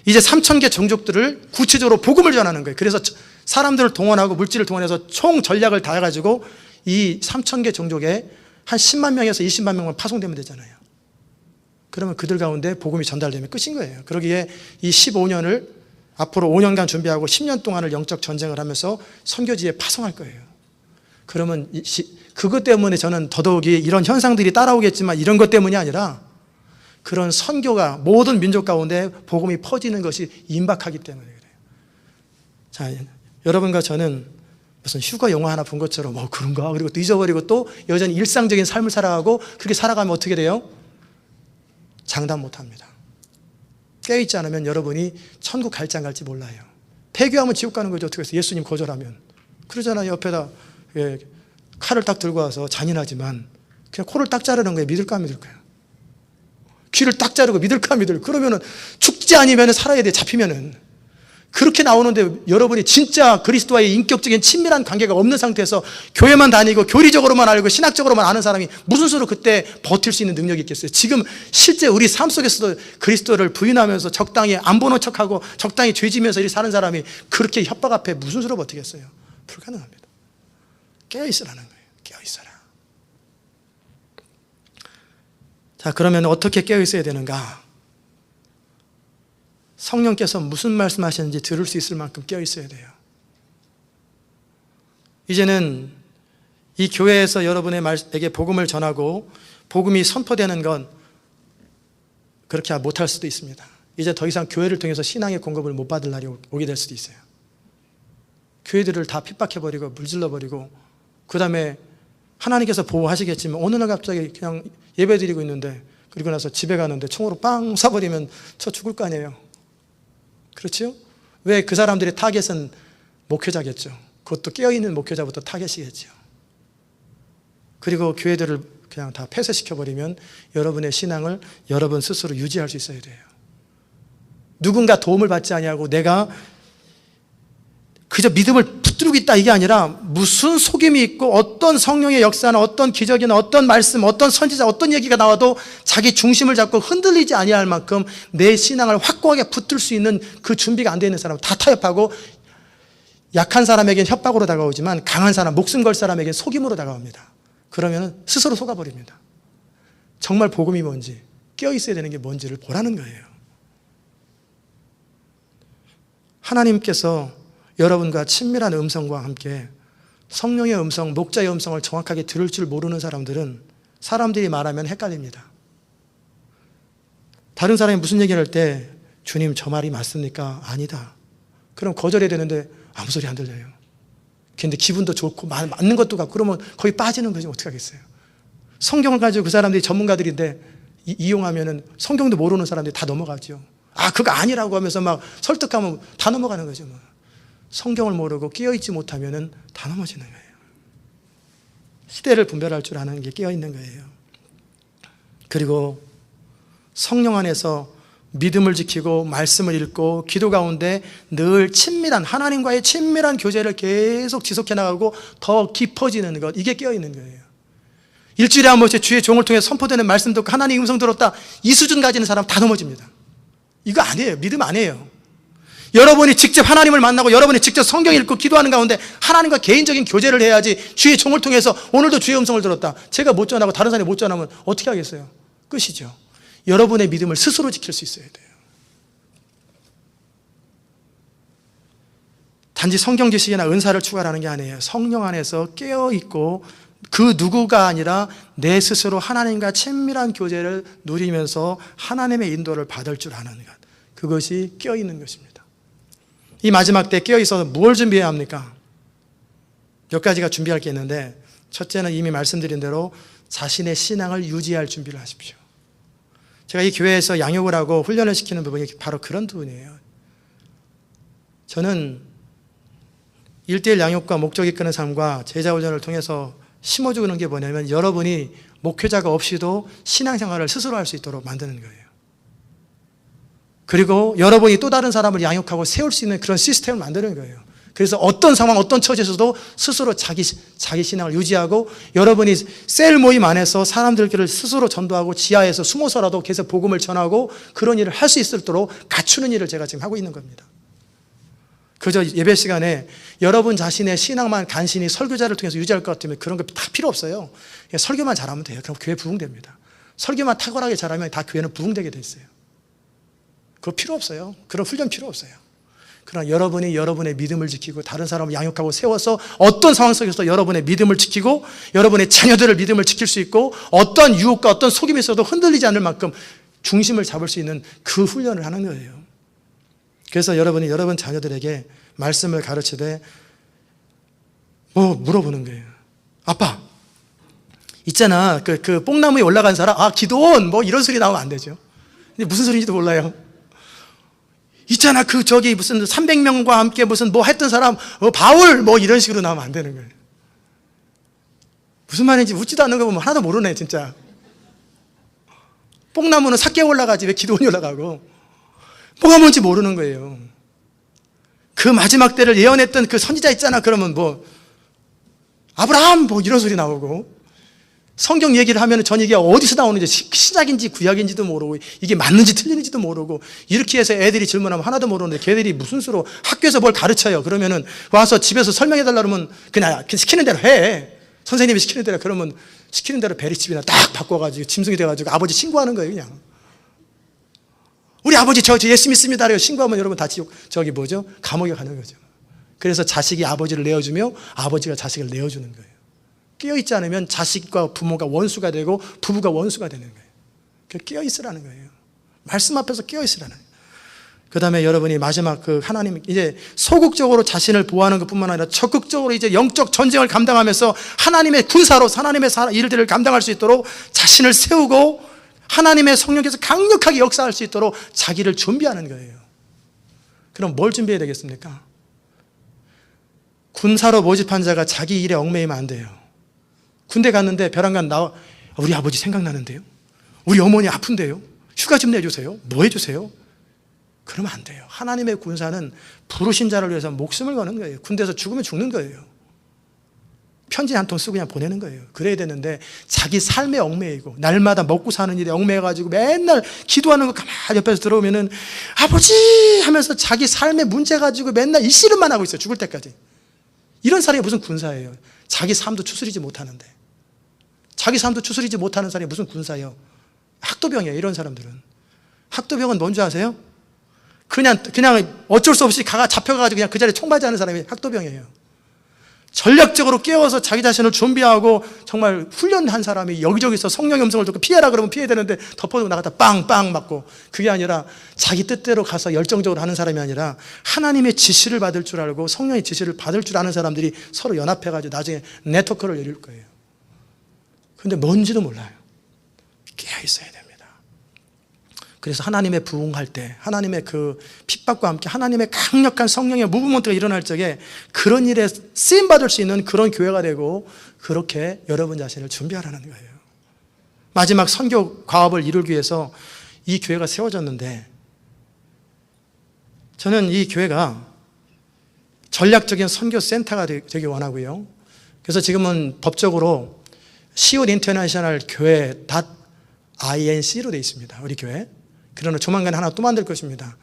Speaker 1: 이제 3,000개 종족들을 구체적으로 복음을 전하는 거예요. 그래서 사람들을 동원하고 물질을 동원해서 총 전략을 다 해가지고 이 3,000개 종족에 한 10만 명에서 20만 명만 파송되면 되잖아요. 그러면 그들 가운데 복음이 전달되면 끝인 거예요. 그러기에 이 15년을 앞으로 5년간 준비하고 10년 동안을 영적 전쟁을 하면서 선교지에 파송할 거예요. 그러면 그것 때문에 저는 더더욱이 이런 현상들이 따라오겠지만, 이런 것 때문이 아니라 그런 선교가 모든 민족 가운데 복음이 퍼지는 것이 임박하기 때문에 그래요. 자, 여러분과 저는 무슨 휴가 영화 하나 본 것처럼 그런가? 그리고 또 잊어버리고 또 여전히 일상적인 삶을 살아가고, 그렇게 살아가면 어떻게 돼요? 장담 못합니다. 깨어있지 않으면 여러분이 천국 갈지 안 갈지 몰라요. 폐교하면 지옥 가는 거죠. 어떻게 해서 예수님 거절하면. 그러잖아요. 옆에다 칼을 딱 들고 와서, 잔인하지만 그냥 코를 딱 자르는 거예요. 믿을까 안 믿을까요? 귀를 딱 자르고 믿을까 믿을. 그러면은 죽지 아니면 살아야 돼. 잡히면은. 그렇게 나오는데 여러분이 진짜 그리스도와의 인격적인 친밀한 관계가 없는 상태에서 교회만 다니고 교리적으로만 알고 신학적으로만 아는 사람이 무슨 수로 그때 버틸 수 있는 능력이 있겠어요? 지금 실제 우리 삶 속에서도 그리스도를 부인하면서 적당히 안 보는 척하고 적당히 죄지면서 이렇게 사는 사람이 그렇게 협박 앞에 무슨 수로 버티겠어요? 불가능합니다. 깨어있으라는 거예요. 깨어있어라. 자, 그러면 어떻게 깨어있어야 되는가? 성령께서 무슨 말씀하시는지 들을 수 있을 만큼 깨어있어야 돼요. 이제는 이 교회에서 여러분에게 복음을 전하고 복음이 선포되는 건 그렇게 못할 수도 있습니다. 이제 더 이상 교회를 통해서 신앙의 공급을 못 받을 날이 오게 될 수도 있어요. 교회들을 다 핍박해버리고 물질러버리고, 그 다음에 하나님께서 보호하시겠지만 어느 날 갑자기 그냥 예배 드리고 있는데, 그리고 나서 집에 가는데 총으로 빵 쏴버리면 저 죽을 거 아니에요. 그렇죠? 왜? 그 사람들의 타겟은 목회자겠죠. 그것도 깨어있는 목회자부터 타겟이겠죠. 그리고 교회들을 그냥 다 폐쇄시켜버리면 여러분의 신앙을 여러분 스스로 유지할 수 있어야 돼요. 누군가 도움을 받지 아니하고 내가 그저 믿음을 붙들고 있다 이게 아니라, 무슨 속임이 있고 어떤 성령의 역사나 어떤 기적이나 어떤 말씀, 어떤 선지자, 어떤 얘기가 나와도 자기 중심을 잡고 흔들리지 아니할 만큼 내 신앙을 확고하게 붙들 수 있는 그 준비가 안 되어 있는 사람은 다 타협하고, 약한 사람에겐 협박으로 다가오지만 강한 사람, 목숨 걸 사람에겐 속임으로 다가옵니다. 그러면 스스로 속아버립니다. 정말 복음이 뭔지, 깨어있어야 되는 게 뭔지를 보라는 거예요. 하나님께서 여러분과 친밀한 음성과 함께 성령의 음성, 목자의 음성을 정확하게 들을 줄 모르는 사람들은 사람들이 말하면 헷갈립니다. 다른 사람이 무슨 얘기를 할 때 주님 저 말이 맞습니까? 아니다. 그럼 거절해야 되는데 아무 소리 안 들려요. 근데 기분도 좋고 맞는 것도 같고, 그러면 거기 빠지는 거지 어떻게 하겠어요. 성경을 가지고 그 사람들이 전문가들인데 이용하면은 성경도 모르는 사람들이 다 넘어가죠. 아 그거 아니라고 하면서 막 설득하면 다 넘어가는 거죠. 뭐. 성경을 모르고 깨어있지 못하면은 다 넘어지는 거예요. 시대를 분별할 줄 아는 게 깨어있는 거예요. 그리고 성령 안에서 믿음을 지키고 말씀을 읽고 기도 가운데 늘 친밀한, 하나님과의 친밀한 교제를 계속 지속해 나가고 더 깊어지는 것, 이게 깨어있는 거예요. 일주일에 한 번씩 주의 종을 통해 선포되는 말씀 듣고 하나님 음성 들었다, 이 수준 가지는 사람 다 넘어집니다. 이거 아니에요. 믿음 아니에요. 여러분이 직접 하나님을 만나고 여러분이 직접 성경 읽고 기도하는 가운데 하나님과 개인적인 교제를 해야지, 주의 종을 통해서 오늘도 주의 음성을 들었다, 제가 못 전하고 다른 사람이 못 전하면 어떻게 하겠어요? 끝이죠. 여러분의 믿음을 스스로 지킬 수 있어야 돼요. 단지 성경 지식이나 은사를 추구하라는 게 아니에요. 성령 안에서 깨어있고 그 누구가 아니라 내 스스로 하나님과 친밀한 교제를 누리면서 하나님의 인도를 받을 줄 아는 것, 그것이 깨어있는 것입니다. 이 마지막 때 깨어있어서 뭘 준비해야 합니까? 몇 가지가 준비할 게 있는데, 첫째는 이미 말씀드린 대로 자신의 신앙을 유지할 준비를 하십시오. 제가 이 교회에서 양육을 하고 훈련을 시키는 부분이 바로 그런 부분이에요. 저는 1:1 양육과 목적 이끄는 삶과 제자 훈련을 통해서 심어주는 게 뭐냐면, 여러분이 목회자가 없이도 신앙생활을 스스로 할 수 있도록 만드는 거예요. 그리고 여러분이 또 다른 사람을 양육하고 세울 수 있는 그런 시스템을 만드는 거예요. 그래서 어떤 상황, 어떤 처지에서도 스스로 자기 신앙을 유지하고, 여러분이 셀 모임 안에서 사람들끼리 스스로 전도하고 지하에서 숨어서라도 계속 복음을 전하고 그런 일을 할 수 있도록 갖추는 일을 제가 지금 하고 있는 겁니다. 그저 예배 시간에 여러분 자신의 신앙만 간신히 설교자를 통해서 유지할 것 같으면 그런 거 다 필요 없어요. 설교만 잘하면 돼요. 그럼 교회 부흥됩니다. 설교만 탁월하게 잘하면 다 교회는 부흥되게 돼 있어요. 그거 필요 없어요. 그런 훈련 필요 없어요. 그러나 여러분이 여러분의 믿음을 지키고 다른 사람을 양육하고 세워서 어떤 상황 속에서 여러분의 믿음을 지키고 여러분의 자녀들을 믿음을 지킬 수 있고, 어떤 유혹과 어떤 속임이 있어도 흔들리지 않을 만큼 중심을 잡을 수 있는 그 훈련을 하는 거예요. 그래서 여러분이 여러분 자녀들에게 말씀을 가르치되 물어보는 거예요. 아빠, 있잖아 그 뽕나무에 올라간 사람, 기도원 이런 소리 나오면 안 되죠. 근데 무슨 소리인지도 몰라요. 있잖아 저기 무슨 300명과 함께 무슨 했던 사람, 바울 이런 식으로 나오면 안 되는 거예요. 무슨 말인지 웃지도 않는 거 보면 하나도 모르네 진짜. 뽕나무는 삭개 올라가지 왜 기도원이 올라가고, 뭐가 뭔지 모르는 거예요. 그 마지막 때를 예언했던 그 선지자 있잖아, 그러면 아브라함 이런 소리 나오고, 성경 얘기를 하면 전 이게 어디서 나오는지, 신약인지 구약인지도 모르고 이게 맞는지 틀리는지도 모르고, 이렇게 해서 애들이 질문하면 하나도 모르는데 걔들이 무슨 수로 학교에서 뭘 가르쳐요. 그러면은 와서 집에서 설명해달라 그러면 그냥 시키는 대로 해. 선생님이 시키는 대로. 그러면 시키는 대로 베리집이나 딱 바꿔가지고 짐승이 돼가지고 아버지 신고하는 거예요. 그냥 우리 아버지 저 예수 믿습니다. 그래서 신고하면 여러분 다 지옥 감옥에 가는 거죠. 그래서 자식이 아버지를 내어주며 아버지가 자식을 내어주는 거예요. 깨어있지 않으면 자식과 부모가 원수가 되고 부부가 원수가 되는 거예요. 깨어있으라는 거예요. 말씀 앞에서 깨어있으라는 거예요. 그 다음에 여러분이 마지막 그 하나님, 이제 소극적으로 자신을 보호하는 것 뿐만 아니라 적극적으로 이제 영적 전쟁을 감당하면서 하나님의 군사로 하나님의 일들을 감당할 수 있도록 자신을 세우고 하나님의 성령께서 강력하게 역사할 수 있도록 자기를 준비하는 거예요. 그럼 뭘 준비해야 되겠습니까? 군사로 모집한 자가 자기 일에 얽매이면 안 돼요. 군대 갔는데 벼랑간 우리 아버지 생각나는데요. 우리 어머니 아픈데요. 휴가 좀 내주세요. 뭐 해주세요? 그러면 안 돼요. 하나님의 군사는 부르신 자를 위해서 목숨을 거는 거예요. 군대에서 죽으면 죽는 거예요. 편지 한 통 쓰고 그냥 보내는 거예요. 그래야 되는데 자기 삶에 얽매이고 날마다 먹고 사는 일에 얽매여가지고 맨날 기도하는 거 가만히 옆에서 들어오면은 아버지 하면서 자기 삶의 문제 가지고 맨날 이 씨름만 하고 있어요. 죽을 때까지. 이런 사람이 무슨 군사예요? 자기 삶도 추스리지 못하는데. 자기 삶도 추스리지 못하는 사람이 무슨 군사예요? 학도병이에요. 이런 사람들은. 학도병은 뭔지 아세요? 그냥 어쩔 수 없이 잡혀가지고 그냥 그 자리에 총맞이하는 사람이 학도병이에요. 전략적으로 깨워서 자기 자신을 준비하고 정말 훈련한 사람이 여기저기서 성령의 음성을 듣고 피해라 그러면 피해야 되는데 덮어두고 나갔다 빵빵 맞고, 그게 아니라 자기 뜻대로 가서 열정적으로 하는 사람이 아니라 하나님의 지시를 받을 줄 알고 성령의 지시를 받을 줄 아는 사람들이 서로 연합해가지고 나중에 네트워크를 열릴 거예요. 그런데 뭔지도 몰라요. 깨어 있어야 됩니다. 그래서 하나님의 부흥할 때, 하나님의 그 핍박과 함께 하나님의 강력한 성령의 무브먼트가 일어날 적에 그런 일에 쓰임받을 수 있는 그런 교회가 되고, 그렇게 여러분 자신을 준비하라는 거예요. 마지막 선교 과업을 이루기 위해서 이 교회가 세워졌는데, 저는 이 교회가 전략적인 선교 센터가 되기 원하고요. 그래서 지금은 법적으로 시온 인터내셔널 교회 .inc로 되어 있습니다. 우리 교회. 그러나 조만간 하나 또 만들 것입니다.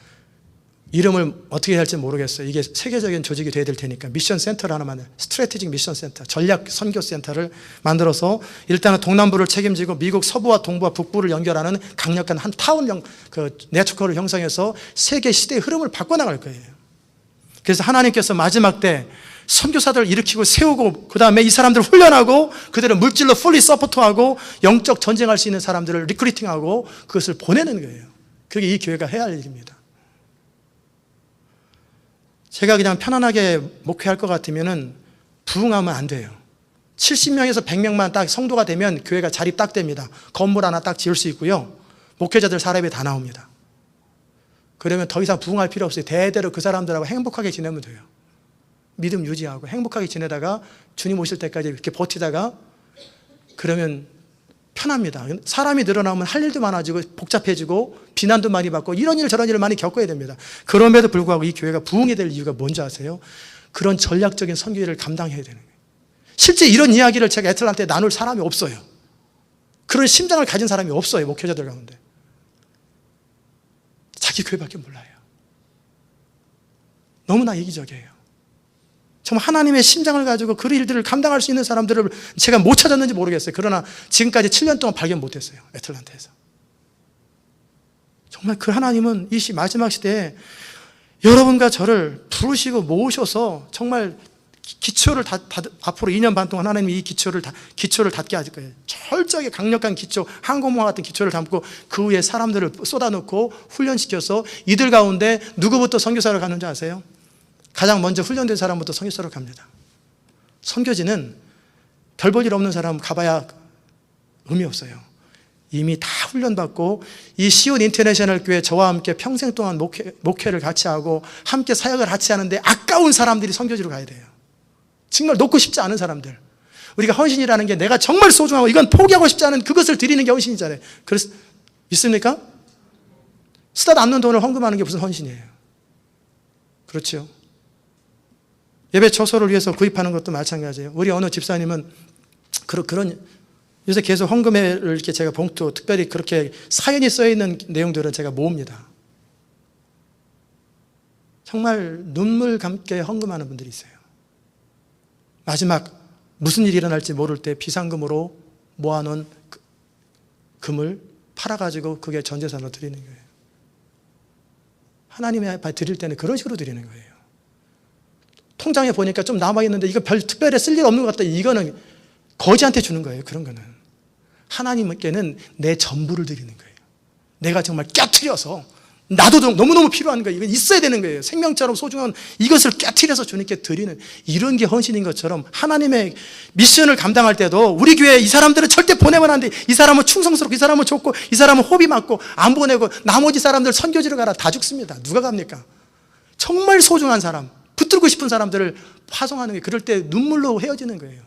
Speaker 1: 이름을 어떻게 할지 모르겠어요. 이게 세계적인 조직이 돼야 될 테니까 미션 센터를 하나 만들어요. 스트래티직 미션 센터, 전략 선교 센터를 만들어서 일단은 동남부를 책임지고 미국 서부와 동부와 북부를 연결하는 강력한 한 타운 네트워크를 형성해서 세계 시대의 흐름을 바꿔나갈 거예요. 그래서 하나님께서 마지막 때 선교사들을 일으키고 세우고, 그 다음에 이 사람들을 훈련하고 그들을 물질로 풀리 서포트하고 영적 전쟁할 수 있는 사람들을 리크루팅하고 그것을 보내는 거예요. 그게 이 교회가 해야 할 일입니다. 제가 그냥 편안하게 목회할 것 같으면은 부흥하면 안 돼요. 70명에서 100명만 딱 성도가 되면 교회가 자리 딱 됩니다. 건물 하나 딱 지을 수 있고요. 목회자들 사람이 다 나옵니다. 그러면 더 이상 부흥할 필요 없어요. 대대로 그 사람들하고 행복하게 지내면 돼요. 믿음 유지하고 행복하게 지내다가 주님 오실 때까지 이렇게 버티다가 그러면 편합니다. 사람이 늘어나면 할 일도 많아지고 복잡해지고 비난도 많이 받고 이런 일 저런 일을 많이 겪어야 됩니다. 그럼에도 불구하고 이 교회가 부흥이 될 이유가 뭔지 아세요? 그런 전략적인 선교를 감당해야 되는 거예요. 실제 이런 이야기를 제가 애틀란타에 나눌 사람이 없어요. 그런 심장을 가진 사람이 없어요. 목회자들 가운데. 자기 교회밖에 몰라요. 너무나 이기적이에요. 정말 하나님의 심장을 가지고 그 일들을 감당할 수 있는 사람들을 제가 못 찾았는지 모르겠어요. 그러나 지금까지 7년 동안 발견 못했어요. 애틀란타에서. 정말 그 하나님은 이 마지막 시대에 여러분과 저를 부르시고 모으셔서 정말 기초를 앞으로 2년 반 동안 하나님이 이 기초를 닫게 하실 거예요. 철저하게 강력한 기초, 항공모와 같은 기초를 담고 그 위에 사람들을 쏟아놓고 훈련시켜서 이들 가운데 누구부터 선교사를 가는지 아세요? 가장 먼저 훈련된 사람부터 선교사로 갑니다. 선교지는 별 볼 일 없는 사람 가봐야 의미 없어요. 이미 다 훈련받고 이 시온 인터내셔널 교회 저와 함께 평생 동안 목회를 같이 하고 함께 사역을 같이 하는데 아까운 사람들이 선교지로 가야 돼요. 정말 놓고 싶지 않은 사람들. 우리가 헌신이라는 게 내가 정말 소중하고 이건 포기하고 싶지 않은 그것을 드리는 게 헌신이잖아요. 그래서 믿습니까? 쓰다 남는 돈을 헌금하는 게 무슨 헌신이에요? 그렇죠. 예배 처소를 위해서 구입하는 것도 마찬가지예요. 우리 어느 집사님은 그런 요새 계속 헌금을 이렇게 제가 봉투, 특별히 그렇게 사연이 써있는 내용들은 제가 모읍니다. 정말 눈물 감게 헌금하는 분들이 있어요. 마지막 무슨 일이 일어날지 모를 때 비상금으로 모아놓은 금을 팔아가지고 그게 전재산으로 드리는 거예요. 하나님의 앞에 드릴 때는 그런 식으로 드리는 거예요. 통장에 보니까 좀 남아있는데 이거 별 특별히 쓸 일 없는 것 같다. 이거는 거지한테 주는 거예요. 그런 거는. 하나님께는 내 전부를 드리는 거예요. 내가 정말 깨트려서 나도 너무너무 필요한 거예요. 이건 있어야 되는 거예요. 생명처럼 소중한 이것을 깨트려서 주님께 드리는 이런 게 헌신인 것처럼 하나님의 미션을 감당할 때도 우리 교회 이 사람들은 절대 보내면 안 돼. 이 사람은 충성스럽고 이 사람은 좋고 이 사람은 호비 맞고 안 보내고 나머지 사람들 선교지로 가라. 다 죽습니다. 누가 갑니까? 정말 소중한 사람, 붙들고 싶은 사람들을 파송하는 게 그럴 때 눈물로 헤어지는 거예요.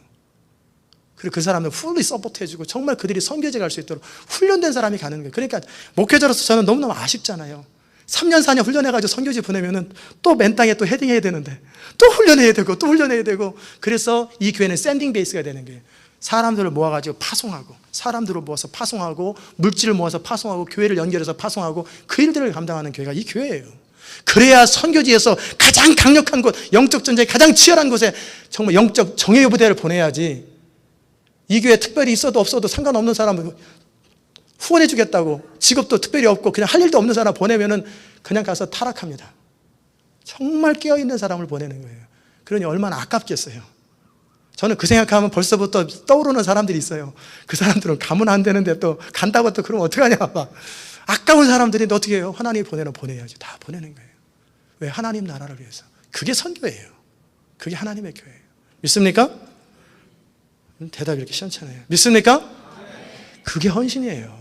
Speaker 1: 그리고 그 사람을 풀리 서포트해주고 정말 그들이 선교제 갈 수 있도록 훈련된 사람이 가는 거예요. 그러니까 목회자로서 저는 너무너무 아쉽잖아요. 3년 4년 훈련해가지고 선교지 보내면은 또 맨 땅에 또 헤딩해야 되는데 또 훈련해야 되고 또 훈련해야 되고 그래서 이 교회는 샌딩 베이스가 되는 거예요. 사람들을 모아가지고 파송하고 사람들을 모아서 파송하고 물질을 모아서 파송하고 교회를 연결해서 파송하고 그 일들을 감당하는 교회가 이 교회예요. 그래야 선교지에서 가장 강력한 곳, 영적 전쟁이 가장 치열한 곳에 정말 영적 정예의 부대를 보내야지 이 교회에 특별히 있어도 없어도 상관없는 사람을 후원해 주겠다고 직업도 특별히 없고 그냥 할 일도 없는 사람 보내면은 그냥 가서 타락합니다. 정말 깨어있는 사람을 보내는 거예요. 그러니 얼마나 아깝겠어요. 저는 그 생각하면 벌써부터 떠오르는 사람들이 있어요. 그 사람들은 가면 안 되는데 또 간다고 또 그러면 어떡하냐 막. 아까운 사람들이 어떻게 해요? 하나님이 보내야지. 다 보내는 거예요. 왜? 하나님 나라를 위해서. 그게 선교예요. 그게 하나님의 교회예요. 믿습니까? 대답이 이렇게 시원찮아요. 믿습니까? 그게 헌신이에요.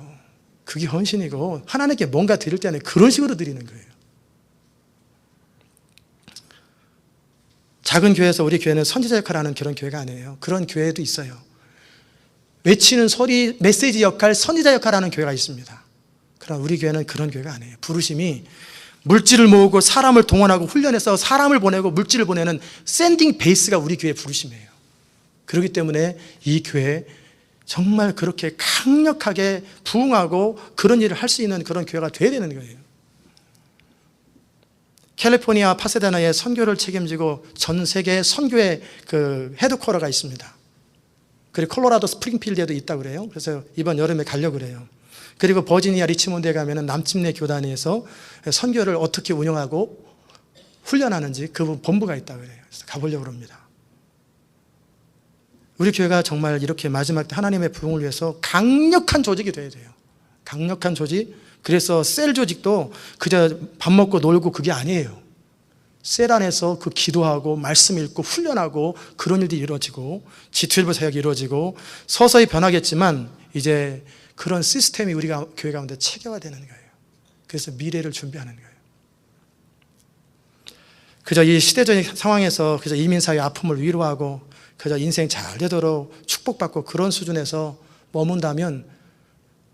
Speaker 1: 그게 헌신이고 하나님께 뭔가 드릴 때는 그런 식으로 드리는 거예요. 작은 교회에서 우리 교회는 선지자 역할을 하는 그런 교회가 아니에요. 그런 교회도 있어요. 외치는 소리, 메시지 역할, 선지자 역할을 하는 교회가 있습니다. 그러나 우리 교회는 그런 교회가 아니에요. 부르심이 물질을 모으고 사람을 동원하고 훈련해서 사람을 보내고 물질을 보내는 샌딩 베이스가 우리 교회의 부르심이에요. 그렇기 때문에 이 교회 정말 그렇게 강력하게 부흥하고 그런 일을 할 수 있는 그런 교회가 되어야 되는 거예요. 캘리포니아 파세다나에 선교를 책임지고 전 세계 선교의 그 헤드쿼터가 있습니다. 그리고 콜로라도 스프링필드에도 있다고 그래요. 그래서 이번 여름에 가려고 그래요. 그리고 버지니아 리치몬드에 가면은 남침내 교단에서 선교를 어떻게 운영하고 훈련하는지 그 본부가 있다고 그래요. 그래서 가보려고 합니다. 우리 교회가 정말 이렇게 마지막 때 하나님의 부흥을 위해서 강력한 조직이 되어야 돼요. 강력한 조직. 그래서 셀 조직도 그저 밥 먹고 놀고 그게 아니에요. 셀 안에서 그 기도하고 말씀 읽고 훈련하고 그런 일들이 이루어지고 G12 사역이 이루어지고 서서히 변하겠지만 이제 그런 시스템이 우리가 교회 가운데 체계화되는 거예요. 그래서 미래를 준비하는 거예요. 그저 이 시대적인 상황에서 그저 이민사회의 아픔을 위로하고 그저 인생 잘 되도록 축복받고 그런 수준에서 머문다면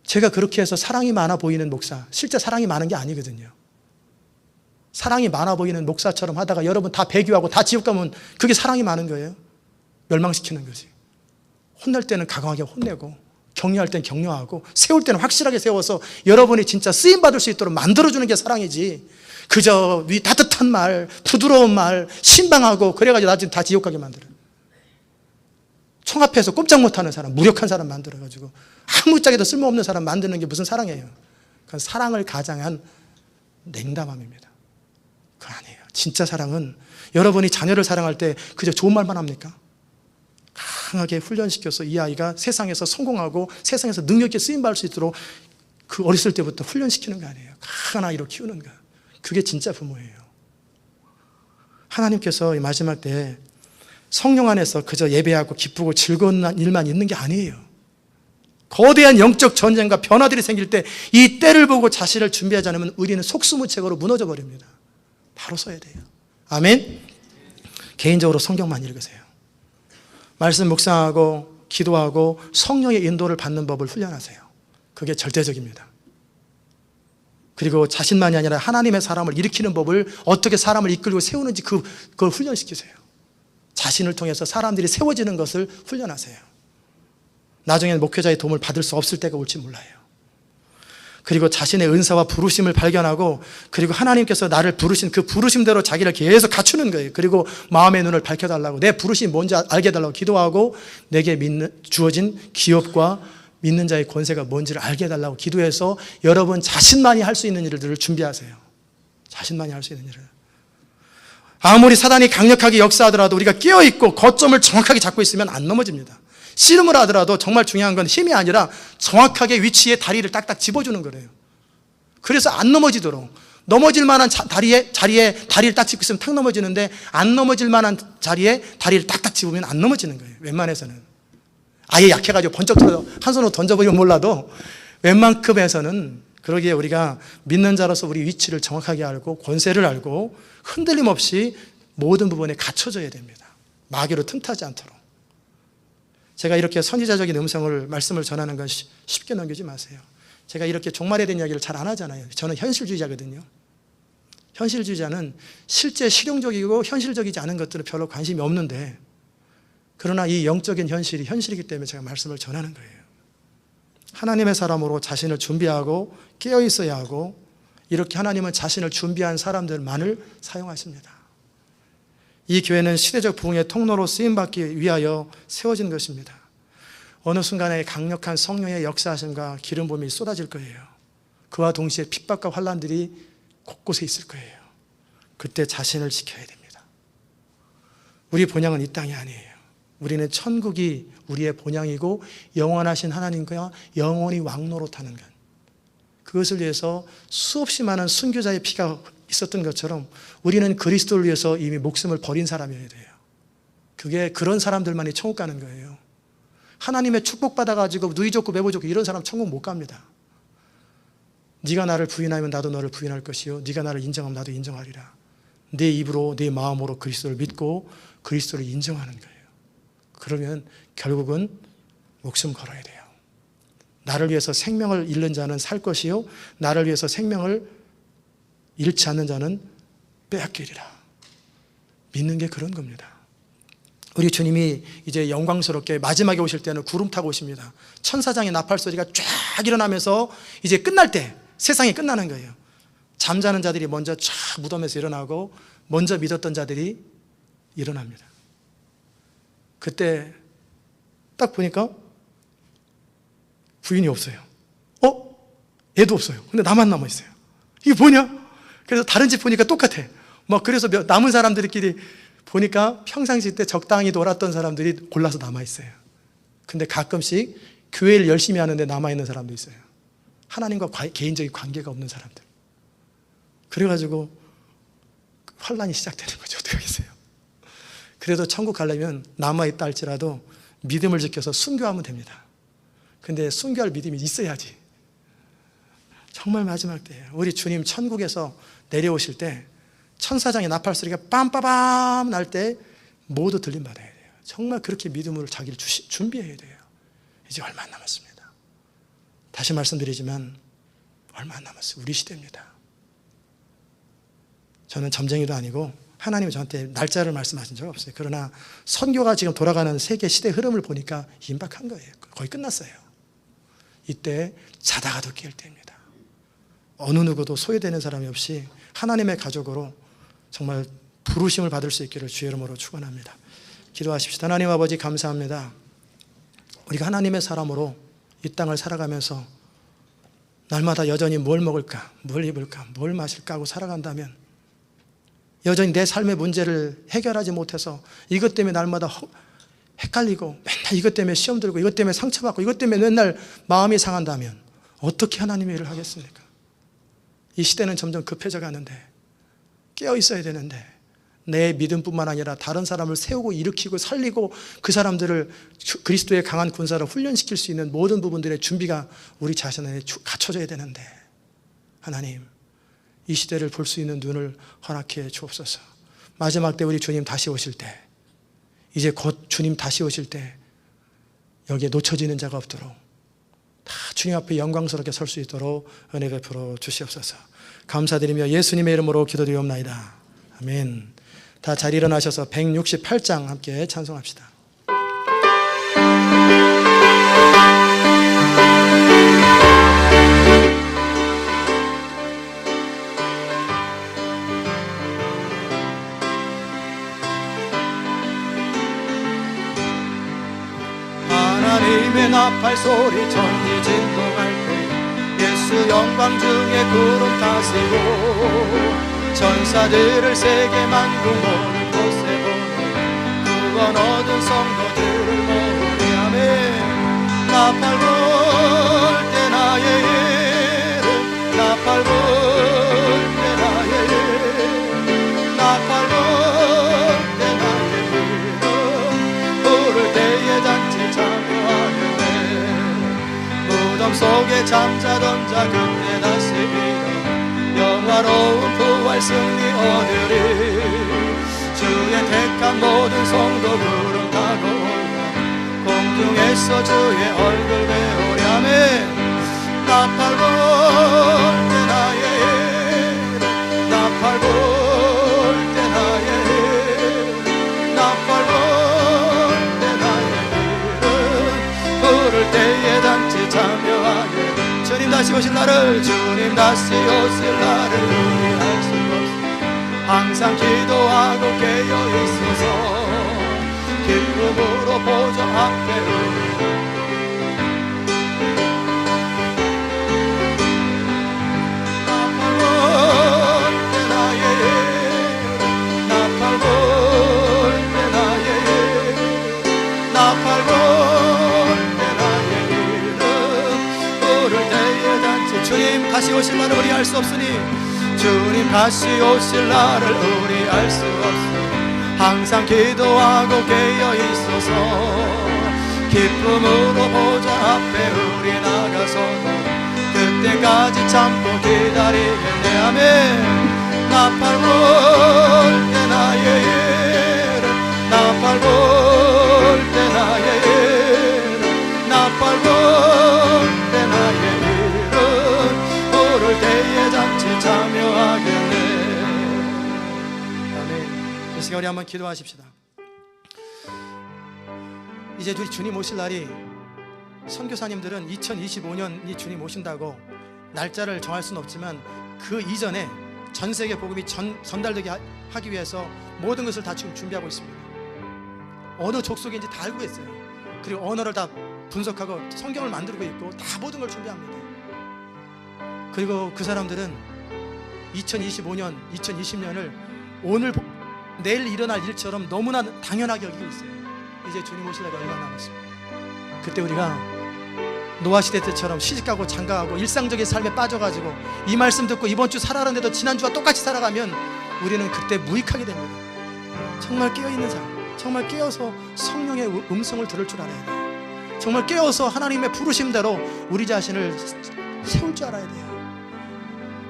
Speaker 1: 제가 그렇게 해서 사랑이 많아 보이는 목사, 실제 사랑이 많은 게 아니거든요. 사랑이 많아 보이는 목사처럼 하다가 여러분 다 배교하고 다 지옥 가면 그게 사랑이 많은 거예요? 멸망시키는 거지. 혼낼 때는 강하게 혼내고 격려할 때는 격려하고 세울 때는 확실하게 세워서 여러분이 진짜 쓰임받을 수 있도록 만들어주는 게 사랑이지. 그저 따뜻한 말, 부드러운 말, 신방하고 그래가지고 나중에 다 지옥 가게 만들어요. 총 앞에서 꼼짝 못하는 사람, 무력한 사람 만들어가지고 아무짝에도 쓸모없는 사람 만드는 게 무슨 사랑이에요? 그건 사랑을 가장한 냉담함입니다. 그건 아니에요. 진짜 사랑은 여러분이 자녀를 사랑할 때 그저 좋은 말만 합니까? 강하게 훈련시켜서 이 아이가 세상에서 성공하고 세상에서 능력 있게 쓰임받을 수 있도록 그 어렸을 때부터 훈련시키는 거 아니에요. 강한 아이로 키우는 거. 그게 진짜 부모예요. 하나님께서 이 마지막 때 성령 안에서 그저 예배하고 기쁘고 즐거운 일만 있는 게 아니에요. 거대한 영적 전쟁과 변화들이 생길 때 이 때를 보고 자신을 준비하지 않으면 우리는 속수무책으로 무너져 버립니다. 바로 서야 돼요. 아멘. 개인적으로 성경만 읽으세요. 말씀 묵상하고 기도하고 성령의 인도를 받는 법을 훈련하세요. 그게 절대적입니다. 그리고 자신만이 아니라 하나님의 사람을 일으키는 법을 어떻게 사람을 이끌고 세우는지 그걸 훈련시키세요. 자신을 통해서 사람들이 세워지는 것을 훈련하세요. 나중에는 목회자의 도움을 받을 수 없을 때가 올지 몰라요. 그리고 자신의 은사와 부르심을 발견하고 그리고 하나님께서 나를 부르신 그 부르심대로 자기를 계속 갖추는 거예요. 그리고 마음의 눈을 밝혀달라고 내 부르심이 뭔지 알게 해달라고 기도하고 내게 주어진 기업과 믿는 자의 권세가 뭔지를 알게 해달라고 기도해서 여러분 자신만이 할 수 있는 일들을 준비하세요. 자신만이 할 수 있는 일을. 아무리 사단이 강력하게 역사하더라도 우리가 깨어있고 거점을 정확하게 잡고 있으면 안 넘어집니다. 씨름을 하더라도 정말 중요한 건 힘이 아니라 정확하게 위치에 다리를 딱딱 집어주는 거래요. 그래서 안 넘어지도록 넘어질 만한 자리에 다리를 딱 짚고 있으면 탁 넘어지는데 안 넘어질 만한 자리에 다리를 딱딱 짚으면 안 넘어지는 거예요. 웬만해서는. 아예 약해가지고 번쩍 들어서 한 손으로 던져버리면 몰라도 웬만큼에서는 그러기에 우리가 믿는 자로서 우리 위치를 정확하게 알고 권세를 알고 흔들림 없이 모든 부분에 갖춰져야 됩니다. 마귀로 틈타지 않도록. 제가 이렇게 선지자적인 말씀을 전하는 건 쉽게 넘기지 마세요. 제가 이렇게 종말에 대한 이야기를 잘 안 하잖아요. 저는 현실주의자거든요. 현실주의자는 실제 실용적이고 현실적이지 않은 것들은 별로 관심이 없는데, 그러나 이 영적인 현실이 현실이기 때문에 제가 말씀을 전하는 거예요. 하나님의 사람으로 자신을 준비하고 깨어 있어야 하고, 이렇게 하나님은 자신을 준비한 사람들만을 사용하십니다. 이 교회는 시대적 부흥의 통로로 쓰임받기 위하여 세워진 것입니다. 어느 순간에 강력한 성령의 역사하심과 기름 부음이 쏟아질 거예요. 그와 동시에 핍박과 환난들이 곳곳에 있을 거예요. 그때 자신을 지켜야 됩니다. 우리 본향은 이 땅이 아니에요. 우리는 천국이 우리의 본향이고 영원하신 하나님과 영원히 왕노릇하는 것. 그것을 위해서 수없이 많은 순교자의 피가 있었던 것처럼 우리는 그리스도를 위해서 이미 목숨을 버린 사람이어야 돼요. 그게 그런 사람들만이 천국 가는 거예요. 하나님의 축복받아가지고 누이 좋고 매부 좋고 이런 사람 천국 못 갑니다. 네가 나를 부인하면 나도 너를 부인할 것이요 네가 나를 인정하면 나도 인정하리라. 내 입으로 내 마음으로 그리스도를 믿고 그리스도를 인정하는 거예요. 그러면 결국은 목숨 걸어야 돼요. 나를 위해서 생명을 잃는 자는 살 것이요 나를 위해서 생명을 잃지 않는 자는 빼앗기리라. 믿는 게 그런 겁니다. 우리 주님이 이제 영광스럽게 마지막에 오실 때는 구름 타고 오십니다. 천사장의 나팔 소리가 쫙 일어나면서 이제 끝날 때 세상이 끝나는 거예요. 잠자는 자들이 먼저 쫙 무덤에서 일어나고 먼저 믿었던 자들이 일어납니다. 그때 딱 보니까 부인이 없어요. 애도 없어요. 근데 나만 남아있어요. 이게 뭐냐? 그래서 다른 집 보니까 똑같아. 그래서 남은 사람들끼리 보니까 평상시 때 적당히 놀았던 사람들이 골라서 남아있어요. 근데 가끔씩 교회를 열심히 하는데 남아있는 사람도 있어요. 하나님과 개인적인 관계가 없는 사람들. 그래가지고 환난이 시작되는 거죠. 어떻게 하겠어요? 그래도 천국 가려면 남아있다 할지라도 믿음을 지켜서 순교하면 됩니다. 근데 순교할 믿음이 있어야지. 정말 마지막 때예요. 우리 주님 천국에서 내려오실 때 천사장의 나팔 소리가 빰빠밤 날 때 모두 들림받아야 돼요. 정말 그렇게 믿음으로 자기를 준비해야 돼요. 이제 얼마 안 남았습니다. 다시 말씀드리지만 얼마 안 남았어요. 우리 시대입니다. 저는 점쟁이도 아니고 하나님이 저한테 날짜를 말씀하신 적 없어요. 그러나 선교가 지금 돌아가는 세계 시대 흐름을 보니까 임박한 거예요. 거의 끝났어요. 이때 자다가도 깰 때입니다. 어느 누구도 소외되는 사람이 없이 하나님의 가족으로 정말 부르심을 받을 수 있기를 주의 이름으로 축원합니다. 기도하십시다. 하나님 아버지 감사합니다. 우리가 하나님의 사람으로 이 땅을 살아가면서 날마다 여전히 뭘 먹을까, 뭘 입을까, 뭘 마실까 하고 살아간다면 여전히 내 삶의 문제를 해결하지 못해서 이것 때문에 날마다 헷갈리고 맨날 이것 때문에 시험 들고 이것 때문에 상처받고 이것 때문에 맨날 마음이 상한다면 어떻게 하나님의 일을 하겠습니까? 이 시대는 점점 급해져 가는데 깨어 있어야 되는데 내 믿음뿐만 아니라 다른 사람을 세우고 일으키고 살리고 그 사람들을 그리스도의 강한 군사로 훈련시킬 수 있는 모든 부분들의 준비가 우리 자신에 갖춰져야 되는데 하나님 이 시대를 볼 수 있는 눈을 허락해 주옵소서. 마지막 때 우리 주님 다시 오실 때 이제 곧 주님 다시 오실 때 여기에 놓쳐지는 자가 없도록 다 주님 앞에 영광스럽게 설 수 있도록 은혜 베풀어 주시옵소서. 감사드리며 예수님의 이름으로 기도드리옵나이다. 아멘. 다 자리 일어나셔서 168장 함께 찬송합시다. 하나님의 나팔 소리 천지 진동할 때 예수 영광 중에 구름 타시고 천사들을 세게 만둥 모든 곳에 보내 구원 얻은 성도들을 모으리. 아멘. 나팔 불 때 나의 이름 나팔 불 때 속에 잠자던 자 그때 다시 일어 영화로운 부활 승리 얻으리. 주의 택한 모든 성도 구름 타고 올라 공중에서 주의 얼굴 배우려면 나팔 불 때 나의 나팔 불 때 나의 나팔 불 때 나의 부를 때에 단체 참여하게. 주님 다시 오실 날을 주님 다시 오실 날을 우리 알 수 없어. 항상 기도하고 깨어 있어서 기쁨으로 보좌 앞에 우리 주님 다시 오실 날을 우리 알 수 없으니 주님 다시 오실 날을 우리 알 수 없으니 항상 기도하고 깨어 있어서 기쁨으로 보좌 앞에 우리 나가서 그때까지 참고 기다리겠네. 아멘. 나팔 불 때 나의 나팔 불 때 나의 나팔 불 때 나의 부를 때에 잔치 참여하겠네. 아멘. 이 시간 우리 한번 기도하십시다. 이제 우리 주님 오실 날이, 선교사님들은 2025년이 주님 오신다고 날짜를 정할 수는 없지만 그 이전에 전 세계 복음이 전달되게 하기 위해서 모든 것을 다 지금 준비하고 있습니다. 어느 족속인지 다 알고 있어요. 그리고 언어를 다 분석하고 성경을 만들고 있고 다 모든 걸 준비합니다. 그리고 그 사람들은 2025년, 2020년을 오늘 내일 일어날 일처럼 너무나 당연하게 여기고 있어요. 이제 주님 오실 날이 얼마 남았습니다. 그때 우리가 노아 시대 때처럼 시집가고 장가가고 일상적인 삶에 빠져가지고 이 말씀 듣고 이번 주 살아가는데도 지난주와 똑같이 살아가면 우리는 그때 무익하게 됩니다. 정말 깨어있는 사람, 정말 깨어서 성령의 음성을 들을 줄 알아야 돼요. 정말 깨어서 하나님의 부르심대로 우리 자신을 세울 줄 알아야 돼요.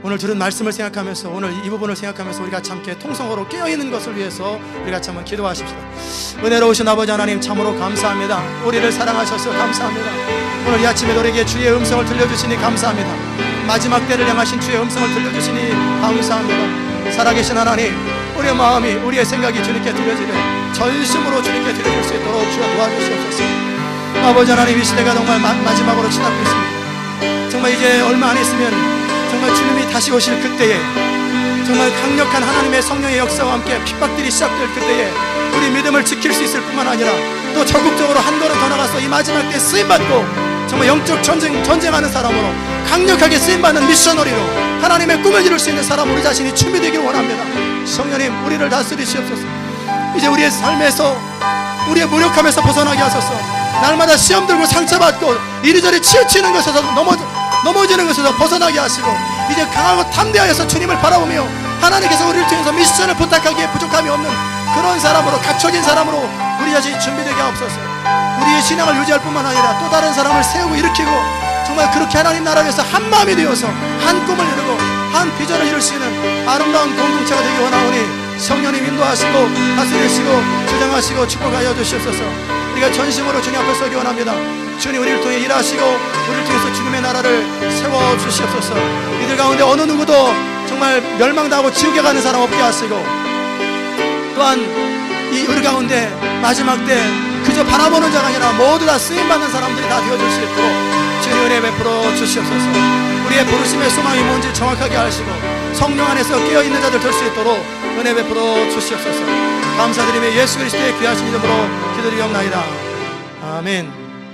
Speaker 1: 오늘 들은 말씀을 생각하면서, 오늘 이 부분을 생각하면서 우리가 함께 통성으로 깨어있는 것을 위해서 우리가 한번 기도하십시다. 은혜로우신 아버지 하나님, 참으로 감사합니다. 우리를 사랑하셔서 감사합니다. 오늘 이 아침에 우리에게 주의 음성을 들려주시니 감사합니다. 마지막 때를 향하신 주의 음성을 들려주시니 감사합니다. 살아계신 하나님, 우리의 마음이, 우리의 생각이 주님께 드려지되 전심으로 주님께 드려질 수 있도록 주여 도와주시옵소서. 아버지 하나님, 이 시대가 정말 마지막으로 지나고 있습니다. 정말 이제 얼마 안 있으면 정말 주님이 다시 오실 그때에, 정말 강력한 하나님의 성령의 역사와 함께 핍박들이 시작될 그때에 우리 믿음을 지킬 수 있을 뿐만 아니라 또 적극적으로 한 걸음 더 나가서 이 마지막 때 쓰임받고 정말 영적 전쟁하는 사람으로, 강력하게 쓰임받는 미셔너리로 하나님의 꿈을 이룰 수 있는 사람 우리 자신이 준비되기를 원합니다. 성령님, 우리를 다스리시옵소서. 이제 우리의 삶에서, 우리의 무력함에서 벗어나게 하소서. 날마다 시험 들고 상처받고 이리저리 치우치는 것에서 넘어지는 것에서 벗어나게 하시고 이제 강하고 담대하여서 주님을 바라보며 하나님께서 우리를 통해서 미션을 부탁하기에 부족함이 없는 그런 사람으로, 갖춰진 사람으로 우리 자신이 준비되게 하옵소서. 우리의 신앙을 유지할 뿐만 아니라 또 다른 사람을 세우고 일으키고 정말 그렇게 하나님 나라 위해서 한 마음이 되어서 한 꿈을 이루고 한 비전을 이룰 수 있는 아름다운 공동체가 되기 원하오니 성령님 인도하시고 다스리시고 주장하시고 축복하여 주시옵소서. 우리가 전심으로 주님 앞에 서기 원합니다. 주님, 우리를 통해 일하시고 우리를 통해서 주님의 나라를 세워주시옵소서. 이들 가운데 어느 누구도 정말 멸망당하고 지옥에 가는 사람 없게 하시고, 또한 이 우리 가운데 마지막 때 그저 바라보는 자가 아니라 모두 다 쓰임받는 사람들이 다 되어줄 수 있도록 주님 은혜 베풀어 주시옵소서. 우리의 부르심의 소망이 뭔지 정확하게 아시고 성령 안에서 깨어있는 자들 될 수 있도록 은혜 베풀어 주시옵소서. 감사드리며 예수 그리스도의 귀하신 이름으로 기도드리옵나이다. 아멘.